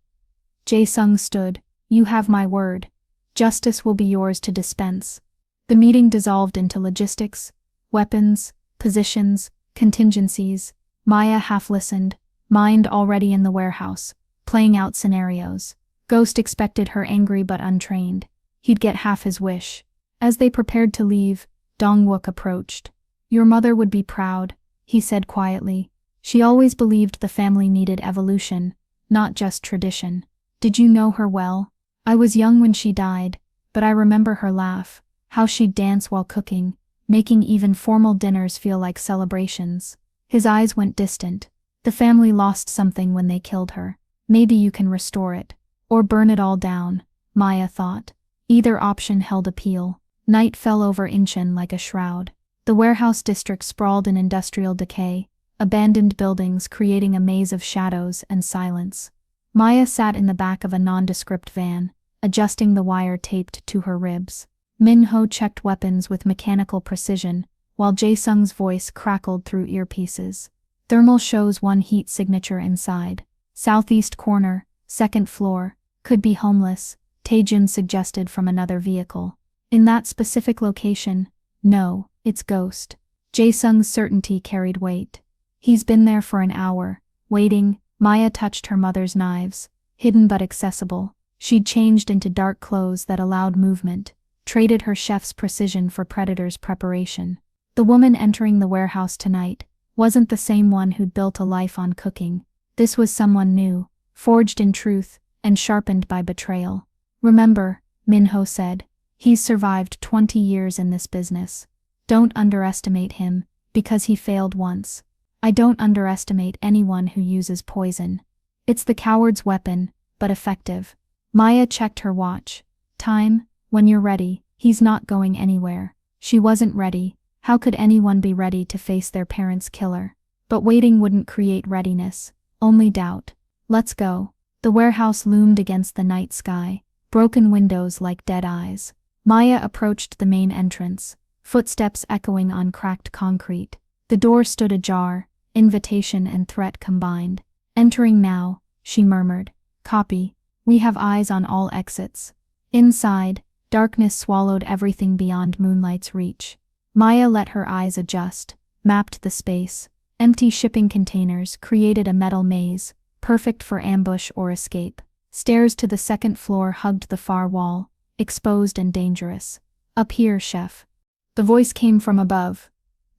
Jae-sung stood. You have my word. Justice will be yours to dispense. The meeting dissolved into logistics, weapons, positions, contingencies. Maya half listened, mind already in the warehouse, playing out scenarios. Ghost expected her angry but untrained. He'd get half his wish. As they prepared to leave, Dong-wook approached. Your mother would be proud, he said quietly. She always believed the family needed evolution, not just tradition. Did you know her well? I was young when she died, but I remember her laugh. How she'd dance while cooking, making even formal dinners feel like celebrations. His eyes went distant. The family lost something when they killed her. Maybe you can restore it. Or burn it all down, Maya thought. Either option held appeal. Night fell over Incheon like a shroud. The warehouse district sprawled in industrial decay, abandoned buildings creating a maze of shadows and silence. Maya sat in the back of a nondescript van, adjusting the wire taped to her ribs. Min-ho checked weapons with mechanical precision, while Jae-sung's voice crackled through earpieces. Thermal shows one heat signature inside. Southeast corner, second floor, could be homeless, Taejun suggested from another vehicle. In that specific location, no, it's ghost. Jae-sung's certainty carried weight. He's been there for an hour, waiting. Maya touched her mother's knives, hidden but accessible. She'd changed into dark clothes that allowed movement, traded her chef's precision for predator's preparation. The woman entering the warehouse tonight wasn't the same one who'd built a life on cooking. This was someone new, forged in truth, and sharpened by betrayal. Remember, Min-ho said, he's survived 20 years in this business. Don't underestimate him, because he failed once. I don't underestimate anyone who uses poison. It's the coward's weapon, but effective. Maya checked her watch. Time, when you're ready. He's not going anywhere. She wasn't ready. How could anyone be ready to face their parents' killer? But waiting wouldn't create readiness, only doubt. Let's go. The warehouse loomed against the night sky, broken windows like dead eyes. Maya approached the main entrance, footsteps echoing on cracked concrete. The door stood ajar, invitation and threat combined. Entering now, she murmured. Copy. We have eyes on all exits. Inside, darkness swallowed everything beyond moonlight's reach. Maya let her eyes adjust, mapped the space. Empty shipping containers created a metal maze, perfect for ambush or escape. Stairs to the second floor hugged the far wall, exposed and dangerous. Up here, chef. The voice came from above.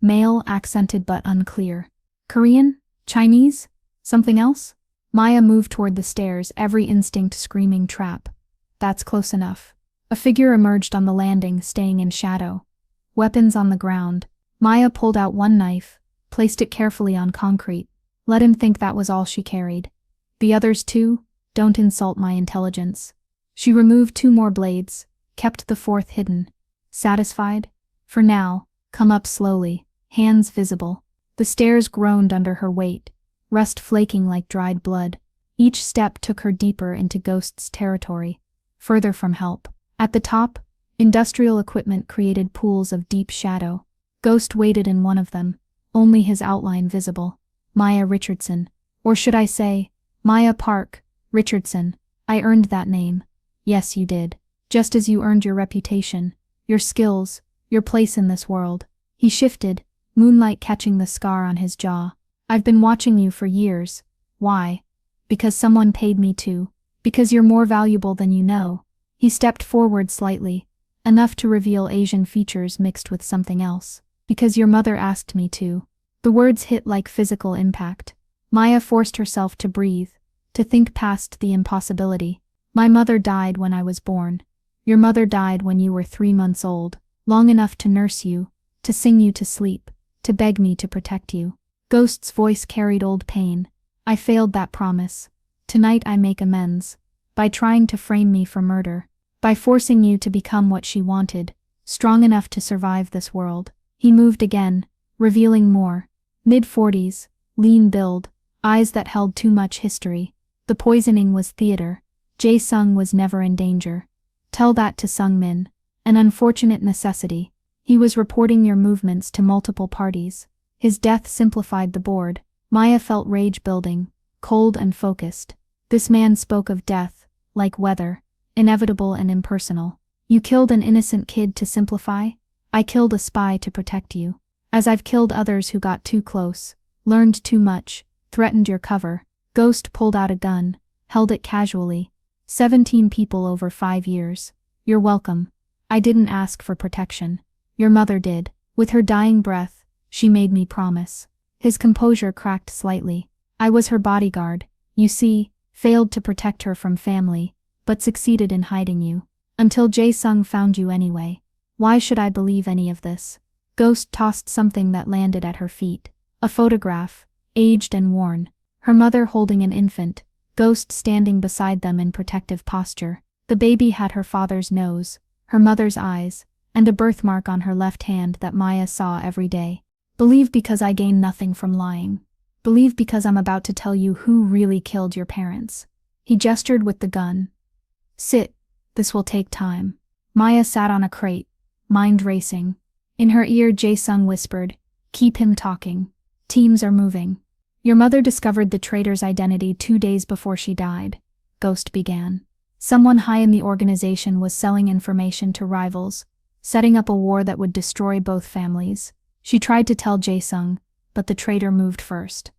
Male, accented but unclear. Korean? Chinese? Something else? Maya moved toward the stairs, every instinct screaming trap. That's close enough. A figure emerged on the landing, staying in shadow. Weapons on the ground. Maya pulled out one knife, placed it carefully on concrete. Let him think that was all she carried. The others too? Don't insult my intelligence. She removed 2 more blades, kept the 4th hidden. Satisfied? For now, come up slowly, hands visible. The stairs groaned under her weight, rust flaking like dried blood. Each step took her deeper into Ghost's territory, further from help. At the top, industrial equipment created pools of deep shadow. Ghost waited in one of them, only his outline visible. Maya Richardson. Or should I say, Maya Park Richardson. I earned that name. Yes, you did. Just as you earned your reputation, your skills, your place in this world. He shifted, moonlight catching the scar on his jaw. I've been watching you for years. Why? Because someone paid me to. Because you're more valuable than you know. He stepped forward slightly, enough to reveal Asian features mixed with something else. Because your mother asked me to. The words hit like physical impact. Maya forced herself to breathe, to think past the impossibility. My mother died when I was born. Your mother died when you were 3 months old, long enough to nurse you, to sing you to sleep, to beg me to protect you. Ghost's voice carried old pain. I failed that promise. Tonight I make amends. By trying to frame me for murder. By forcing you to become what she wanted, strong enough to survive this world. He moved again, revealing more. Mid-40s, lean build, eyes that held too much history. The poisoning was theater. Jae-sung was never in danger. Tell that to Sung-min. An unfortunate necessity. He was reporting your movements to multiple parties. His death simplified the board. Maya felt rage building, cold and focused. This man spoke of death, like weather, inevitable and impersonal. You killed an innocent kid to simplify? I killed a spy to protect you. As I've killed others who got too close, learned too much, threatened your cover. Ghost pulled out a gun, held it casually. 17 people over 5 years. You're welcome. I didn't ask for protection. Your mother did. With her dying breath, she made me promise. His composure cracked slightly. I was her bodyguard, you see, failed to protect her from family, but succeeded in hiding you. Until Jae-sung found you anyway. Why should I believe any of this? Ghost tossed something that landed at her feet. A photograph, aged and worn. Her mother holding an infant, Ghost standing beside them in protective posture. The baby had her father's nose, her mother's eyes, and a birthmark on her left hand that Maya saw every day. Believe because I gain nothing from lying. Believe because I'm about to tell you who really killed your parents. He gestured with the gun. Sit, this will take time. Maya sat on a crate, mind racing. In her ear Jae-sung whispered, keep him talking. Teams are moving. Your mother discovered the traitor's identity 2 days before she died, Ghost began. Someone high in the organization was selling information to rivals, setting up a war that would destroy both families. She tried to tell Jae-sung, but the traitor moved first.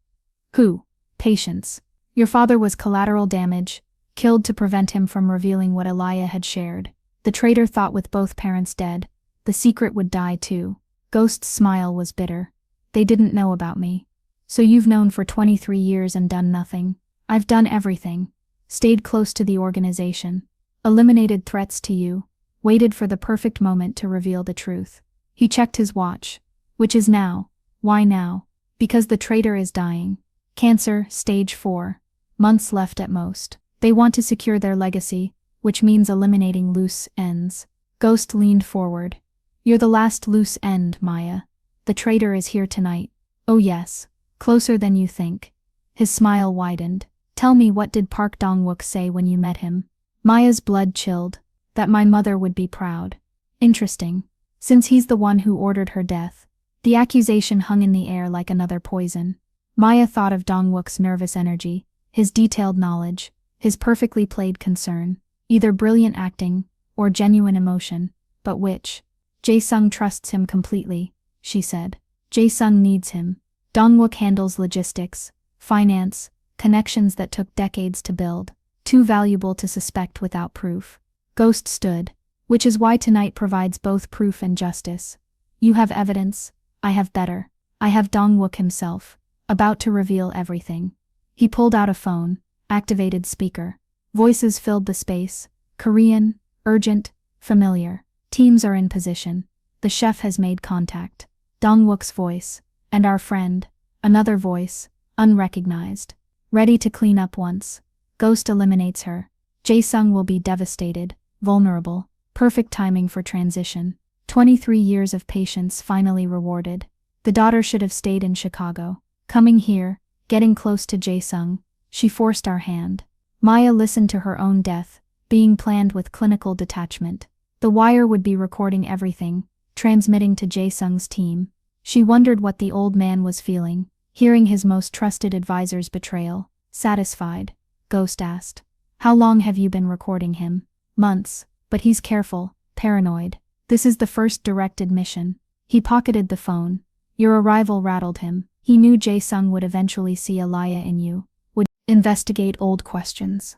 Who? Patience. Your father was collateral damage, killed to prevent him from revealing what Elia had shared. The traitor thought with both parents dead, the secret would die too. Ghost's smile was bitter. They didn't know about me. So you've known for 23 years and done nothing. I've done everything. Stayed close to the organization. Eliminated threats to you. Waited for the perfect moment to reveal the truth. He checked his watch. Which is now. Why now? Because the traitor is dying. Cancer, stage 4. Months left at most. They want to secure their legacy, which means eliminating loose ends. Ghost leaned forward. You're the last loose end, Maya. The traitor is here tonight. Oh yes. Closer than you think. His smile widened. Tell me, what did Park Dong-wook say when you met him? Maya's blood chilled. That my mother would be proud. Interesting. Since he's the one who ordered her death. The accusation hung in the air like another poison. Maya thought of Dong-wook's nervous energy, his detailed knowledge, his perfectly played concern. Either brilliant acting, or genuine emotion. But which? Jae-sung trusts him completely, she said. Jae-sung needs him. Dong-wook handles logistics, finance, connections that took decades to build. Too valuable to suspect without proof. Ghost stood. Which is why tonight provides both proof and justice. You have evidence, I have better. I have Dong-wook himself, about to reveal everything. He pulled out a phone, activated speaker. Voices filled the space. Korean, urgent, familiar. Teams are in position. The chef has made contact. Dong-wook's voice. And our friend. Another voice, unrecognized. Ready to clean up once. Ghost eliminates her. Jae-sung will be devastated, vulnerable. Perfect timing for transition. 23 years of patience finally rewarded. The daughter should have stayed in Chicago. Coming here, getting close to Jae-sung, she forced our hand. Maya listened to her own death, being planned with clinical detachment. The wire would be recording everything, transmitting to Jae-sung's team. She wondered what the old man was feeling, hearing his most trusted advisor's betrayal. Satisfied, Ghost asked. How long have you been recording him? Months, but he's careful, paranoid. This is the first direct admission. He pocketed the phone. Your arrival rattled him. He knew Jae-sung would eventually see Elia in you, would investigate old questions.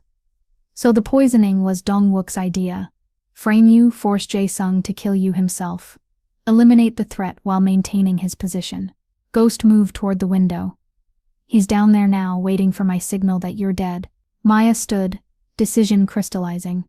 So the poisoning was Dong-wook's idea. Frame you, force Jae-sung to kill you himself. Eliminate the threat while maintaining his position. Ghost moved toward the window. He's down there now, waiting for my signal that you're dead. Maya stood, decision crystallizing.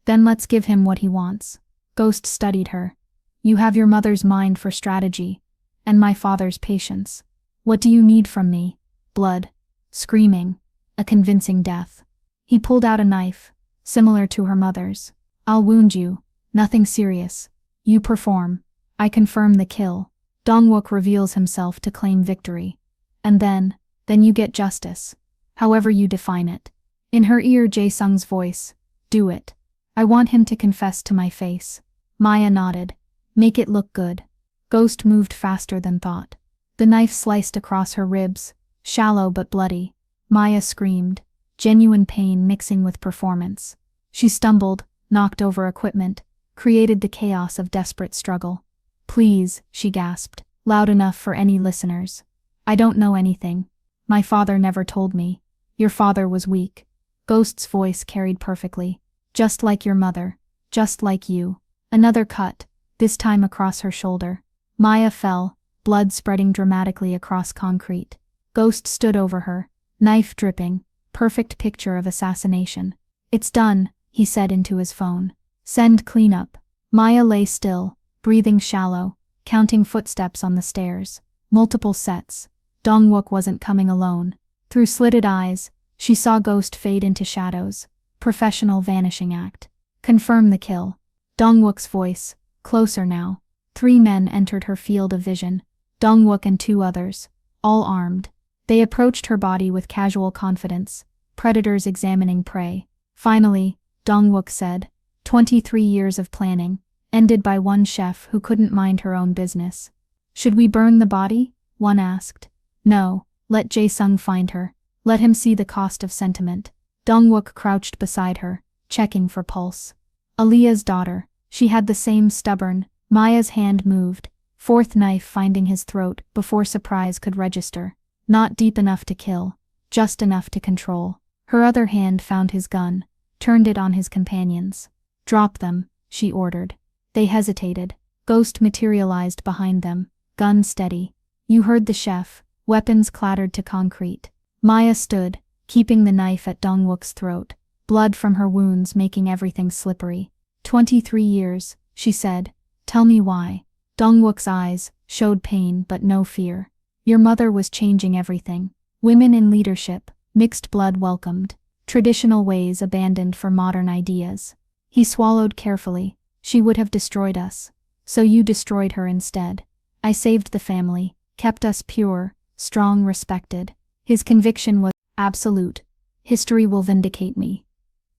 Then let's give him what he wants. Ghost studied her. You have your mother's mind for strategy, and my father's patience. What do you need from me? Blood. Screaming. A convincing death. He pulled out a knife, similar to her mother's. I'll wound you. Nothing serious. You perform. I confirm the kill. Dong-wook reveals himself to claim victory. And then you get justice. However you define it. In her ear Jae-sung's voice. Do it. I want him to confess to my face. Maya nodded. Make it look good. Ghost moved faster than thought. The knife sliced across her ribs, shallow but bloody. Maya screamed, genuine pain mixing with performance. She stumbled, knocked over equipment, created the chaos of desperate struggle. Please, she gasped, loud enough for any listeners. I don't know anything. My father never told me. Your father was weak. Ghost's voice carried perfectly. Just like your mother. Just like you. Another cut, this time across her shoulder. Maya fell, blood spreading dramatically across concrete. Ghost stood over her, knife dripping, perfect picture of assassination. It's done, he said into his phone. Send cleanup. Maya lay still, breathing shallow, counting footsteps on the stairs. Multiple sets. Dong-wook wasn't coming alone. Through slitted eyes, she saw Ghost fade into shadows. Professional vanishing act. Confirm the kill. Dong-wook's voice, closer now. 3 men entered her field of vision. Dong-wook and 2 others, all armed. They approached her body with casual confidence, predators examining prey. Finally, Dongwook said, 23 years of planning, ended by one chef who couldn't mind her own business. Should we burn the body? One asked. No, let Jae-sung find her. Let him see the cost of sentiment. Dongwook crouched beside her, checking for pulse. Aaliyah's daughter. She had the same stubborn. Maya's hand moved, fourth knife finding his throat before surprise could register. Not deep enough to kill, just enough to control. Her other hand found his gun, turned it on his companions. Drop them, she ordered. They hesitated. Ghost materialized behind them, gun steady. You heard the chef, weapons clattered to concrete. Maya stood, keeping the knife at Dongwook's throat, blood from her wounds making everything slippery. 23 years, she said. Tell me why. Dongwook's eyes showed pain but no fear. Your mother was changing everything. Women in leadership, mixed blood welcomed, traditional ways abandoned for modern ideas. He swallowed carefully. She would have destroyed us. So you destroyed her instead. I saved the family, kept us pure, strong, respected. His conviction was absolute. History will vindicate me.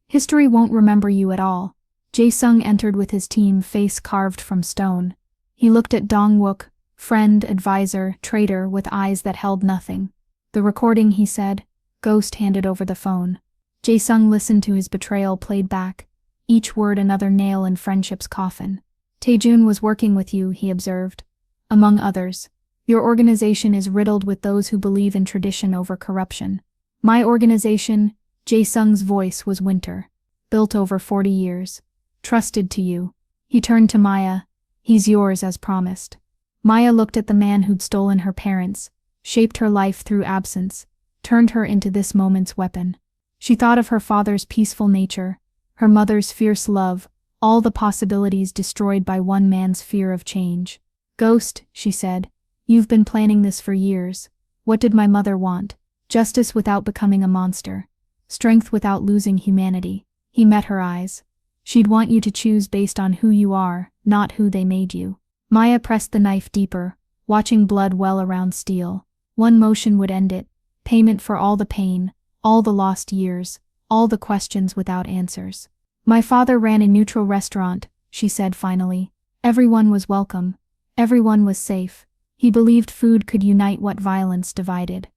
History won't remember you at all. Jae-sung entered with his team, face carved from stone. He looked at Dongwook, friend, advisor, traitor, with eyes that held nothing. The recording, he said. Ghost handed over the phone. Jae-sung listened to his betrayal played back, each word another nail in friendship's coffin. Taejun was working with you, he observed. Among others. Your organization is riddled with those who believe in tradition over corruption. My organization, Jae-sung's voice was winter. Built over 40 years. Trusted to you. He turned to Maya. He's yours as promised. Maya looked at the man who'd stolen her parents, shaped her life through absence, turned her into this moment's weapon. She thought of her father's peaceful nature, her mother's fierce love, all the possibilities destroyed by one man's fear of change. Ghost, she said, you've been planning this for years. What did my mother want? Justice without becoming a monster. Strength without losing humanity. He met her eyes. She'd want you to choose based on who you are, not who they made you. Maya pressed the knife deeper, watching blood well around steel. One motion would end it. Payment for all the pain, all the lost years, all the questions without answers. My father ran a neutral restaurant, she said finally. Everyone was welcome. Everyone was safe. He believed food could unite what violence divided.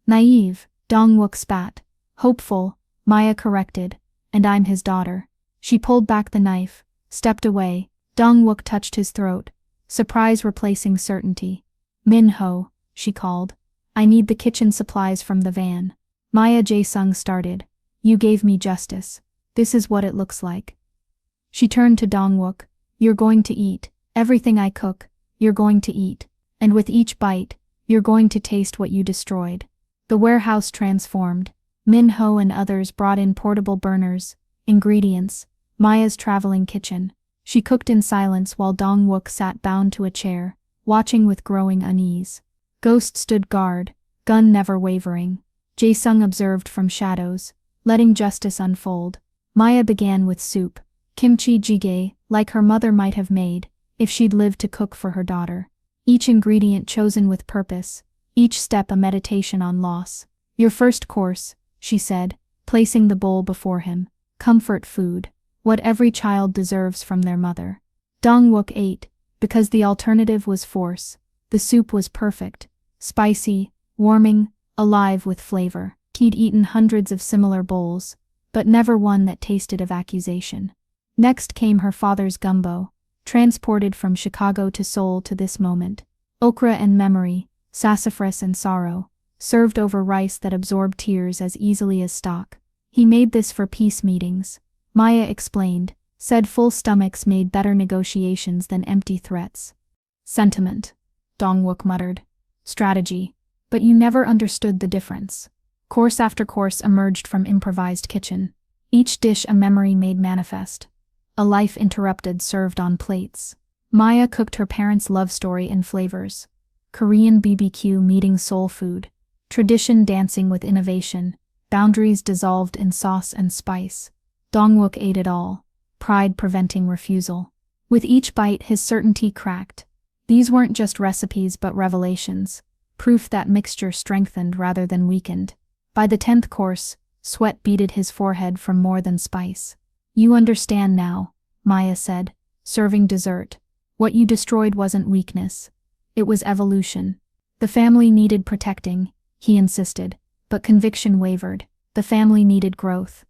Naive, Dongwook spat. Hopeful, Maya corrected. And I'm his daughter. She pulled back the knife, stepped away. Dongwook touched his throat, surprise replacing certainty. Min-ho, she called. I need the kitchen supplies from the van. Maya Jae-sung started. You gave me justice. This is what it looks like. She turned to Dongwook. You're going to eat. Everything I cook, you're going to eat. And with each bite, you're going to taste what you destroyed. The warehouse transformed. Min-ho and others brought in portable burners, ingredients, Maya's traveling kitchen. She cooked in silence while Dongwook sat bound to a chair, watching with growing unease. Ghost stood guard, gun never wavering. Jae-sung observed from shadows, letting justice unfold. Maya began with soup, kimchi jjigae, like her mother might have made, if she'd lived to cook for her daughter. Each ingredient chosen with purpose, each step a meditation on loss. Your first course, she said, placing the bowl before him. Comfort food. What every child deserves from their mother. Dongwook ate, because the alternative was force. The soup was perfect, spicy, warming, alive with flavor. He'd eaten hundreds of similar bowls, but never one that tasted of accusation. Next came her father's gumbo, transported from Chicago to Seoul to this moment. Okra and memory, sassafras and sorrow, served over rice that absorbed tears as easily as stock. He made this for peace meetings. Maya explained, said full stomachs made better negotiations than empty threats. Sentiment, Dongwook muttered. Strategy. But you never understood the difference. Course after course emerged from improvised kitchen. Each dish a memory made manifest. A life interrupted served on plates. Maya cooked her parents' love story in flavors. Korean BBQ meeting soul food. Tradition dancing with innovation. Boundaries dissolved in sauce and spice. Dongwook ate it all, pride preventing refusal. With each bite his certainty cracked. These weren't just recipes but revelations, proof that mixture strengthened rather than weakened. By the 10th course, Sweat beaded his forehead from more than spice. You understand now, Maya said, serving dessert. What you destroyed wasn't weakness. It was evolution. The family needed protecting, he insisted, but conviction wavered. The family needed growth.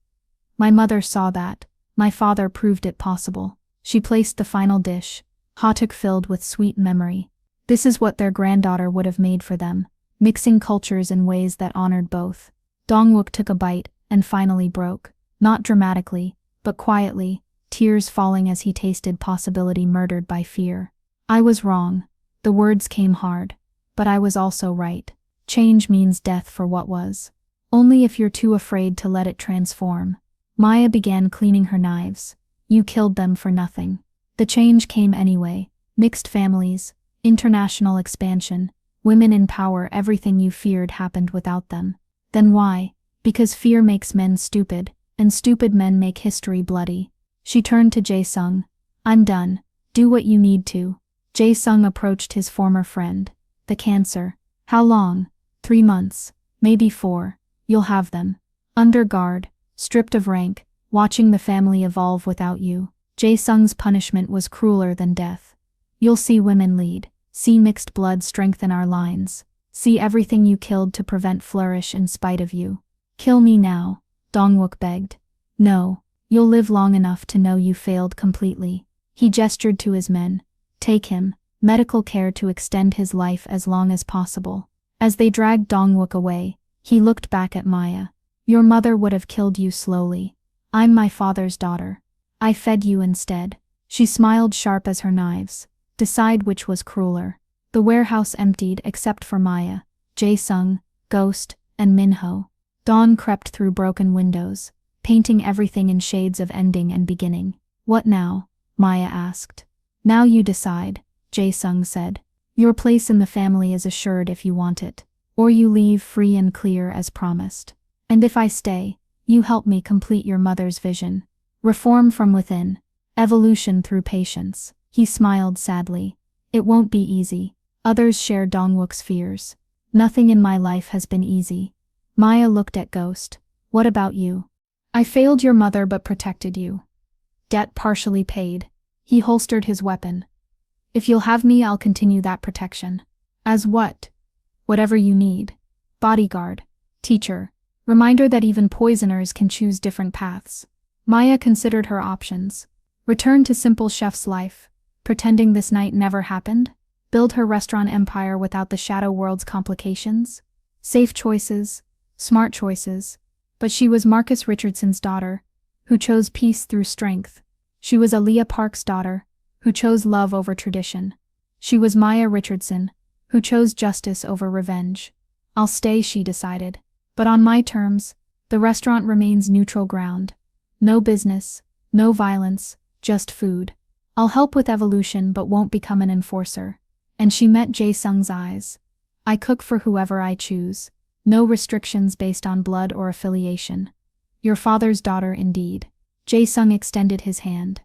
My mother saw that. My father proved it possible. She placed the final dish, hotteok filled with sweet memory. This is what their granddaughter would have made for them, mixing cultures in ways that honored both. Dongwook took a bite and finally broke, not dramatically, but quietly, tears falling as he tasted possibility murdered by fear. I was wrong. The words came hard. But I was also right. Change means death for what was. Only if you're too afraid to let it transform. Maya began cleaning her knives. You killed them for nothing. The change came anyway. Mixed families, international expansion, women in power, everything you feared happened without them. Then why? Because fear makes men stupid, and stupid men make history bloody. She turned to Jae-sung. I'm done. Do what you need to. Jae-sung approached his former friend. The cancer. How long? 3 months. Maybe 4. You'll have them. Under guard, stripped of rank, watching the family evolve without you. Jae-sung's punishment was crueler than death. You'll see women lead. See mixed blood strengthen our lines. See everything you killed to prevent flourish in spite of you. Kill me now, Dongwook begged. No, you'll live long enough to know you failed completely. He gestured to his men. Take him. Medical care to extend his life as long as possible. As they dragged Dongwook away, he looked back at Maya. Your mother would have killed you slowly. I'm my father's daughter. I fed you instead. She smiled sharp as her knives. Decide which was crueler. The warehouse emptied except for Maya, Jae-sung, Ghost, and Minho. Dawn crept through broken windows, painting everything in shades of ending and beginning. What now? Maya asked. Now you decide, Jae-sung said. Your place in the family is assured if you want it. Or you leave free and clear as promised. And if I stay, you help me complete your mother's vision. Reform from within. Evolution through patience. He smiled sadly. It won't be easy. Others share Dongwook's fears. Nothing in my life has been easy. Maya looked at Ghost. What about you? I failed your mother but protected you. Debt partially paid. He holstered his weapon. If you'll have me, I'll continue that protection. As what? Whatever you need. Bodyguard. Teacher. Reminder that even poisoners can choose different paths. Maya considered her options. Return to simple chef's life. Pretending this night never happened. Build her restaurant empire without the shadow world's complications. Safe choices. Smart choices. But she was Marcus Richardson's daughter, who chose peace through strength. She was Aaliyah Park's daughter, who chose love over tradition. She was Maya Richardson, who chose justice over revenge. I'll stay, she decided. But on my terms. The restaurant remains neutral ground. No business, no violence, just food. I'll help with evolution but won't become an enforcer. And she met Jae-sung's eyes. I cook for whoever I choose. No restrictions based on blood or affiliation. Your father's daughter indeed. Jae-sung extended his hand.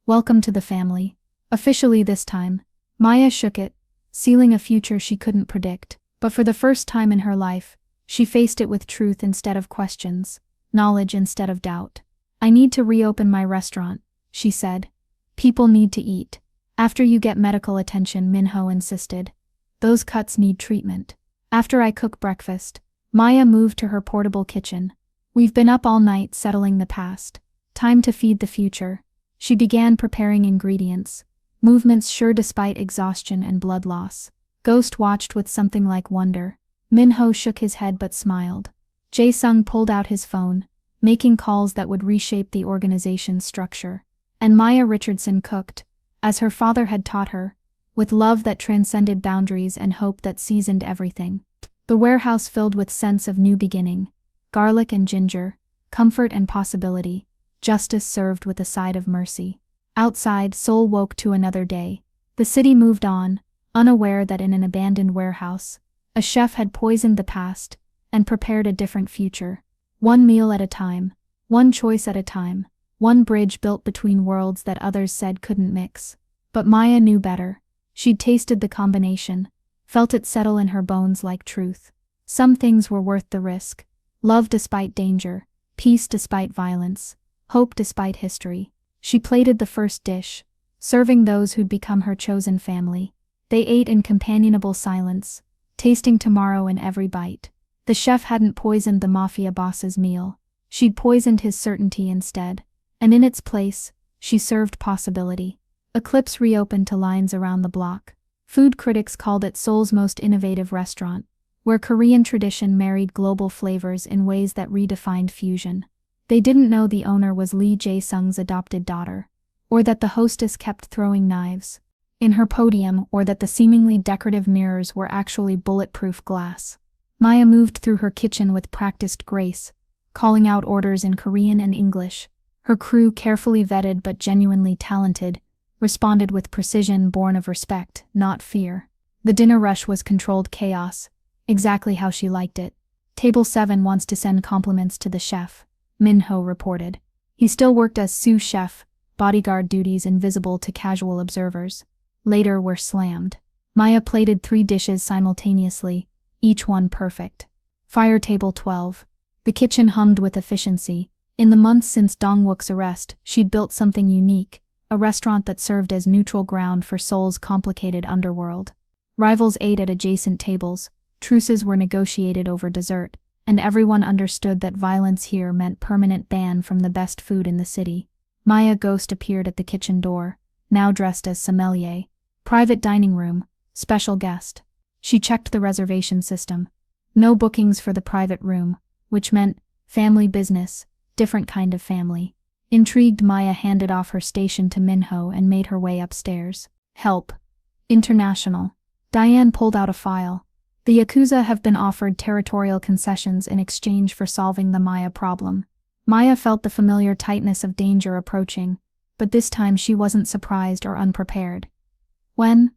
Welcome to the family. Officially this time. Maya shook it, sealing a future she couldn't predict. But for the first time in her life, she faced it with truth instead of questions, knowledge instead of doubt. I need to reopen my restaurant, she said. People need to eat. After you get medical attention, Minho insisted. Those cuts need treatment. After I cook breakfast, Maya moved to her portable kitchen. We've been up all night settling the past. Time to feed the future. She began preparing ingredients, movements sure despite exhaustion and blood loss. Ghost watched with something like wonder. Minho shook his head but smiled. Jae-sung pulled out his phone, making calls that would reshape the organization's structure. And Maya Richardson cooked, as her father had taught her, with love that transcended boundaries and hope that seasoned everything. The warehouse filled with scents of new beginning, garlic and ginger, comfort and possibility, justice served with a side of mercy. Outside, Seoul woke to another day. The city moved on, unaware that in an abandoned warehouse, a chef had poisoned the past and prepared a different future. One meal at a time, one choice at a time, one bridge built between worlds that others said couldn't mix. But Maya knew better. She'd tasted the combination, felt it settle in her bones like truth. Some things were worth the risk. Love despite danger, peace despite violence, hope despite history. She plated the first dish, serving those who'd become her chosen family. They ate in companionable silence, tasting tomorrow in every bite. The chef hadn't poisoned the mafia boss's meal. She'd poisoned his certainty instead. And in its place, she served possibility. Eclipse reopened to lines around the block. Food critics called it Seoul's most innovative restaurant, where Korean tradition married global flavors in ways that redefined fusion. They didn't know the owner was Lee Jae-sung's adopted daughter, or that the hostess kept throwing knives in her podium, or that the seemingly decorative mirrors were actually bulletproof glass. Maya moved through her kitchen with practiced grace, calling out orders in Korean and English. Her crew, carefully vetted but genuinely talented, responded with precision born of respect, not fear. The dinner rush was controlled chaos, exactly how she liked it. Table 7 wants to send compliments to the chef, Min-ho reported. He still worked as sous chef, bodyguard duties invisible to casual observers. Later were slammed. Maya plated 3 dishes simultaneously, each one perfect. Fire table 12. The kitchen hummed with efficiency. In the months since Dong-wook's arrest, she'd built something unique, a restaurant that served as neutral ground for Seoul's complicated underworld. Rivals ate at adjacent tables, truces were negotiated over dessert, and everyone understood that violence here meant permanent ban from the best food in the city. Maya Ghost appeared at the kitchen door, now dressed as sommelier. Private dining room, special guest. She checked the reservation system. No bookings for the private room, which meant family business, different kind of family. Intrigued, Maya handed off her station to Min-ho and made her way upstairs. Help. International. Diane pulled out a file. The Yakuza have been offered territorial concessions in exchange for solving the Maya problem. Maya felt the familiar tightness of danger approaching, but this time she wasn't surprised or unprepared. When?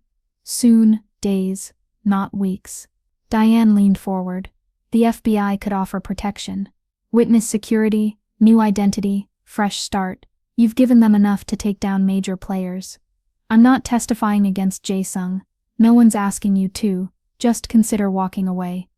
Soon, days, not weeks. Diane leaned forward. The FBI could offer protection. Witness security, new identity, fresh start. You've given them enough to take down major players. I'm not testifying against Jae-sung. No one's asking you to. Just consider walking away.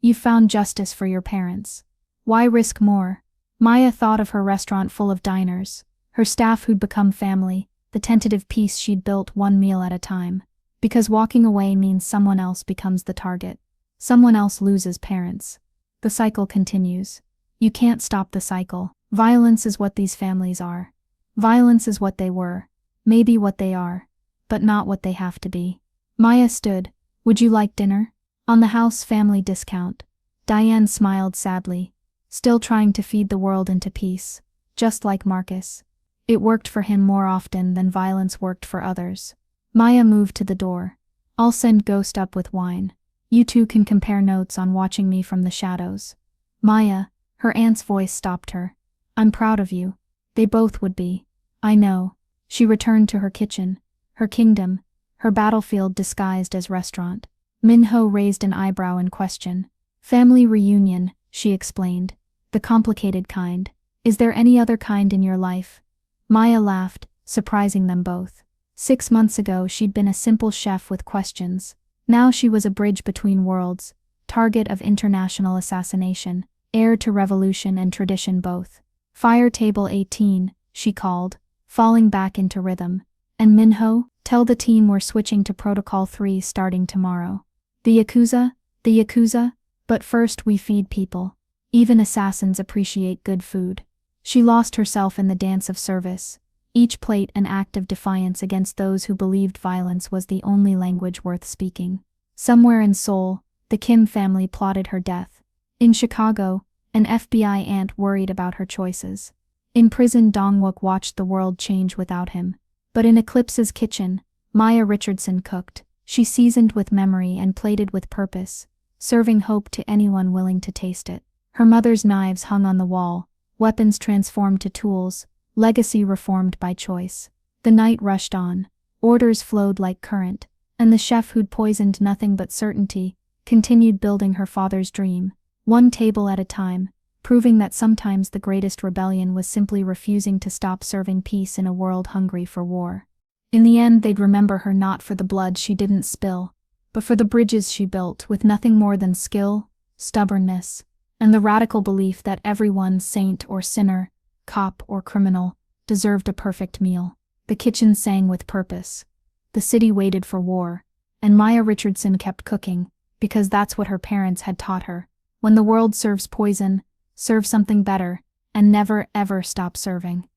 You've found justice for your parents. Why risk more? Maya thought of her restaurant full of diners, her staff who'd become family, the tentative peace she'd built one meal at a time. Because walking away means someone else becomes the target. Someone else loses parents. The cycle continues. You can't stop the cycle. Violence is what these families are. Violence is what they were. Maybe what they are. But not what they have to be. Maya stood. Would you like dinner? On the house family discount. Diane smiled sadly. Still trying to feed the world into peace. Just like Marcus. It worked for him more often than violence worked for others. Maya moved to the door. I'll send Ghost up with wine. You two can compare notes on watching me from the shadows. Maya, her aunt's voice stopped her. I'm proud of you. They both would be. I know. She returned to her kitchen, her kingdom, her battlefield disguised as restaurant. Min-ho raised an eyebrow in question. Family reunion, she explained. The complicated kind. Is there any other kind in your life? Maya laughed, surprising them both. 6 months ago she'd been a simple chef with questions. Now she was a bridge between worlds, target of international assassination, heir to revolution and tradition both. Fire table 18, she called, falling back into rhythm. And Min-ho, tell the team we're switching to Protocol 3 starting tomorrow. The Yakuza? The Yakuza? But first we feed people. Even assassins appreciate good food. She lost herself in the dance of service, each plate an act of defiance against those who believed violence was the only language worth speaking. Somewhere in Seoul, the Kim family plotted her death. In Chicago, an FBI aunt worried about her choices. In prison, Dong-wook watched the world change without him. But in Eclipse's kitchen, Maya Richardson cooked. She seasoned with memory and plated with purpose, serving hope to anyone willing to taste it. Her mother's knives hung on the wall, weapons transformed to tools, legacy reformed by choice. The night rushed on. Orders flowed like current, and the chef who'd poisoned nothing but certainty continued building her father's dream, one table at a time, proving that sometimes the greatest rebellion was simply refusing to stop serving peace in a world hungry for war. In the end, they'd remember her not for the blood she didn't spill, but for the bridges she built with nothing more than skill, stubbornness, and the radical belief that everyone, saint or sinner, cop or criminal, deserved a perfect meal. The kitchen sang with purpose. The city waited for war, and Maya Richardson kept cooking, because that's what her parents had taught her. When the world serves poison, serve something better, and never ever stop serving.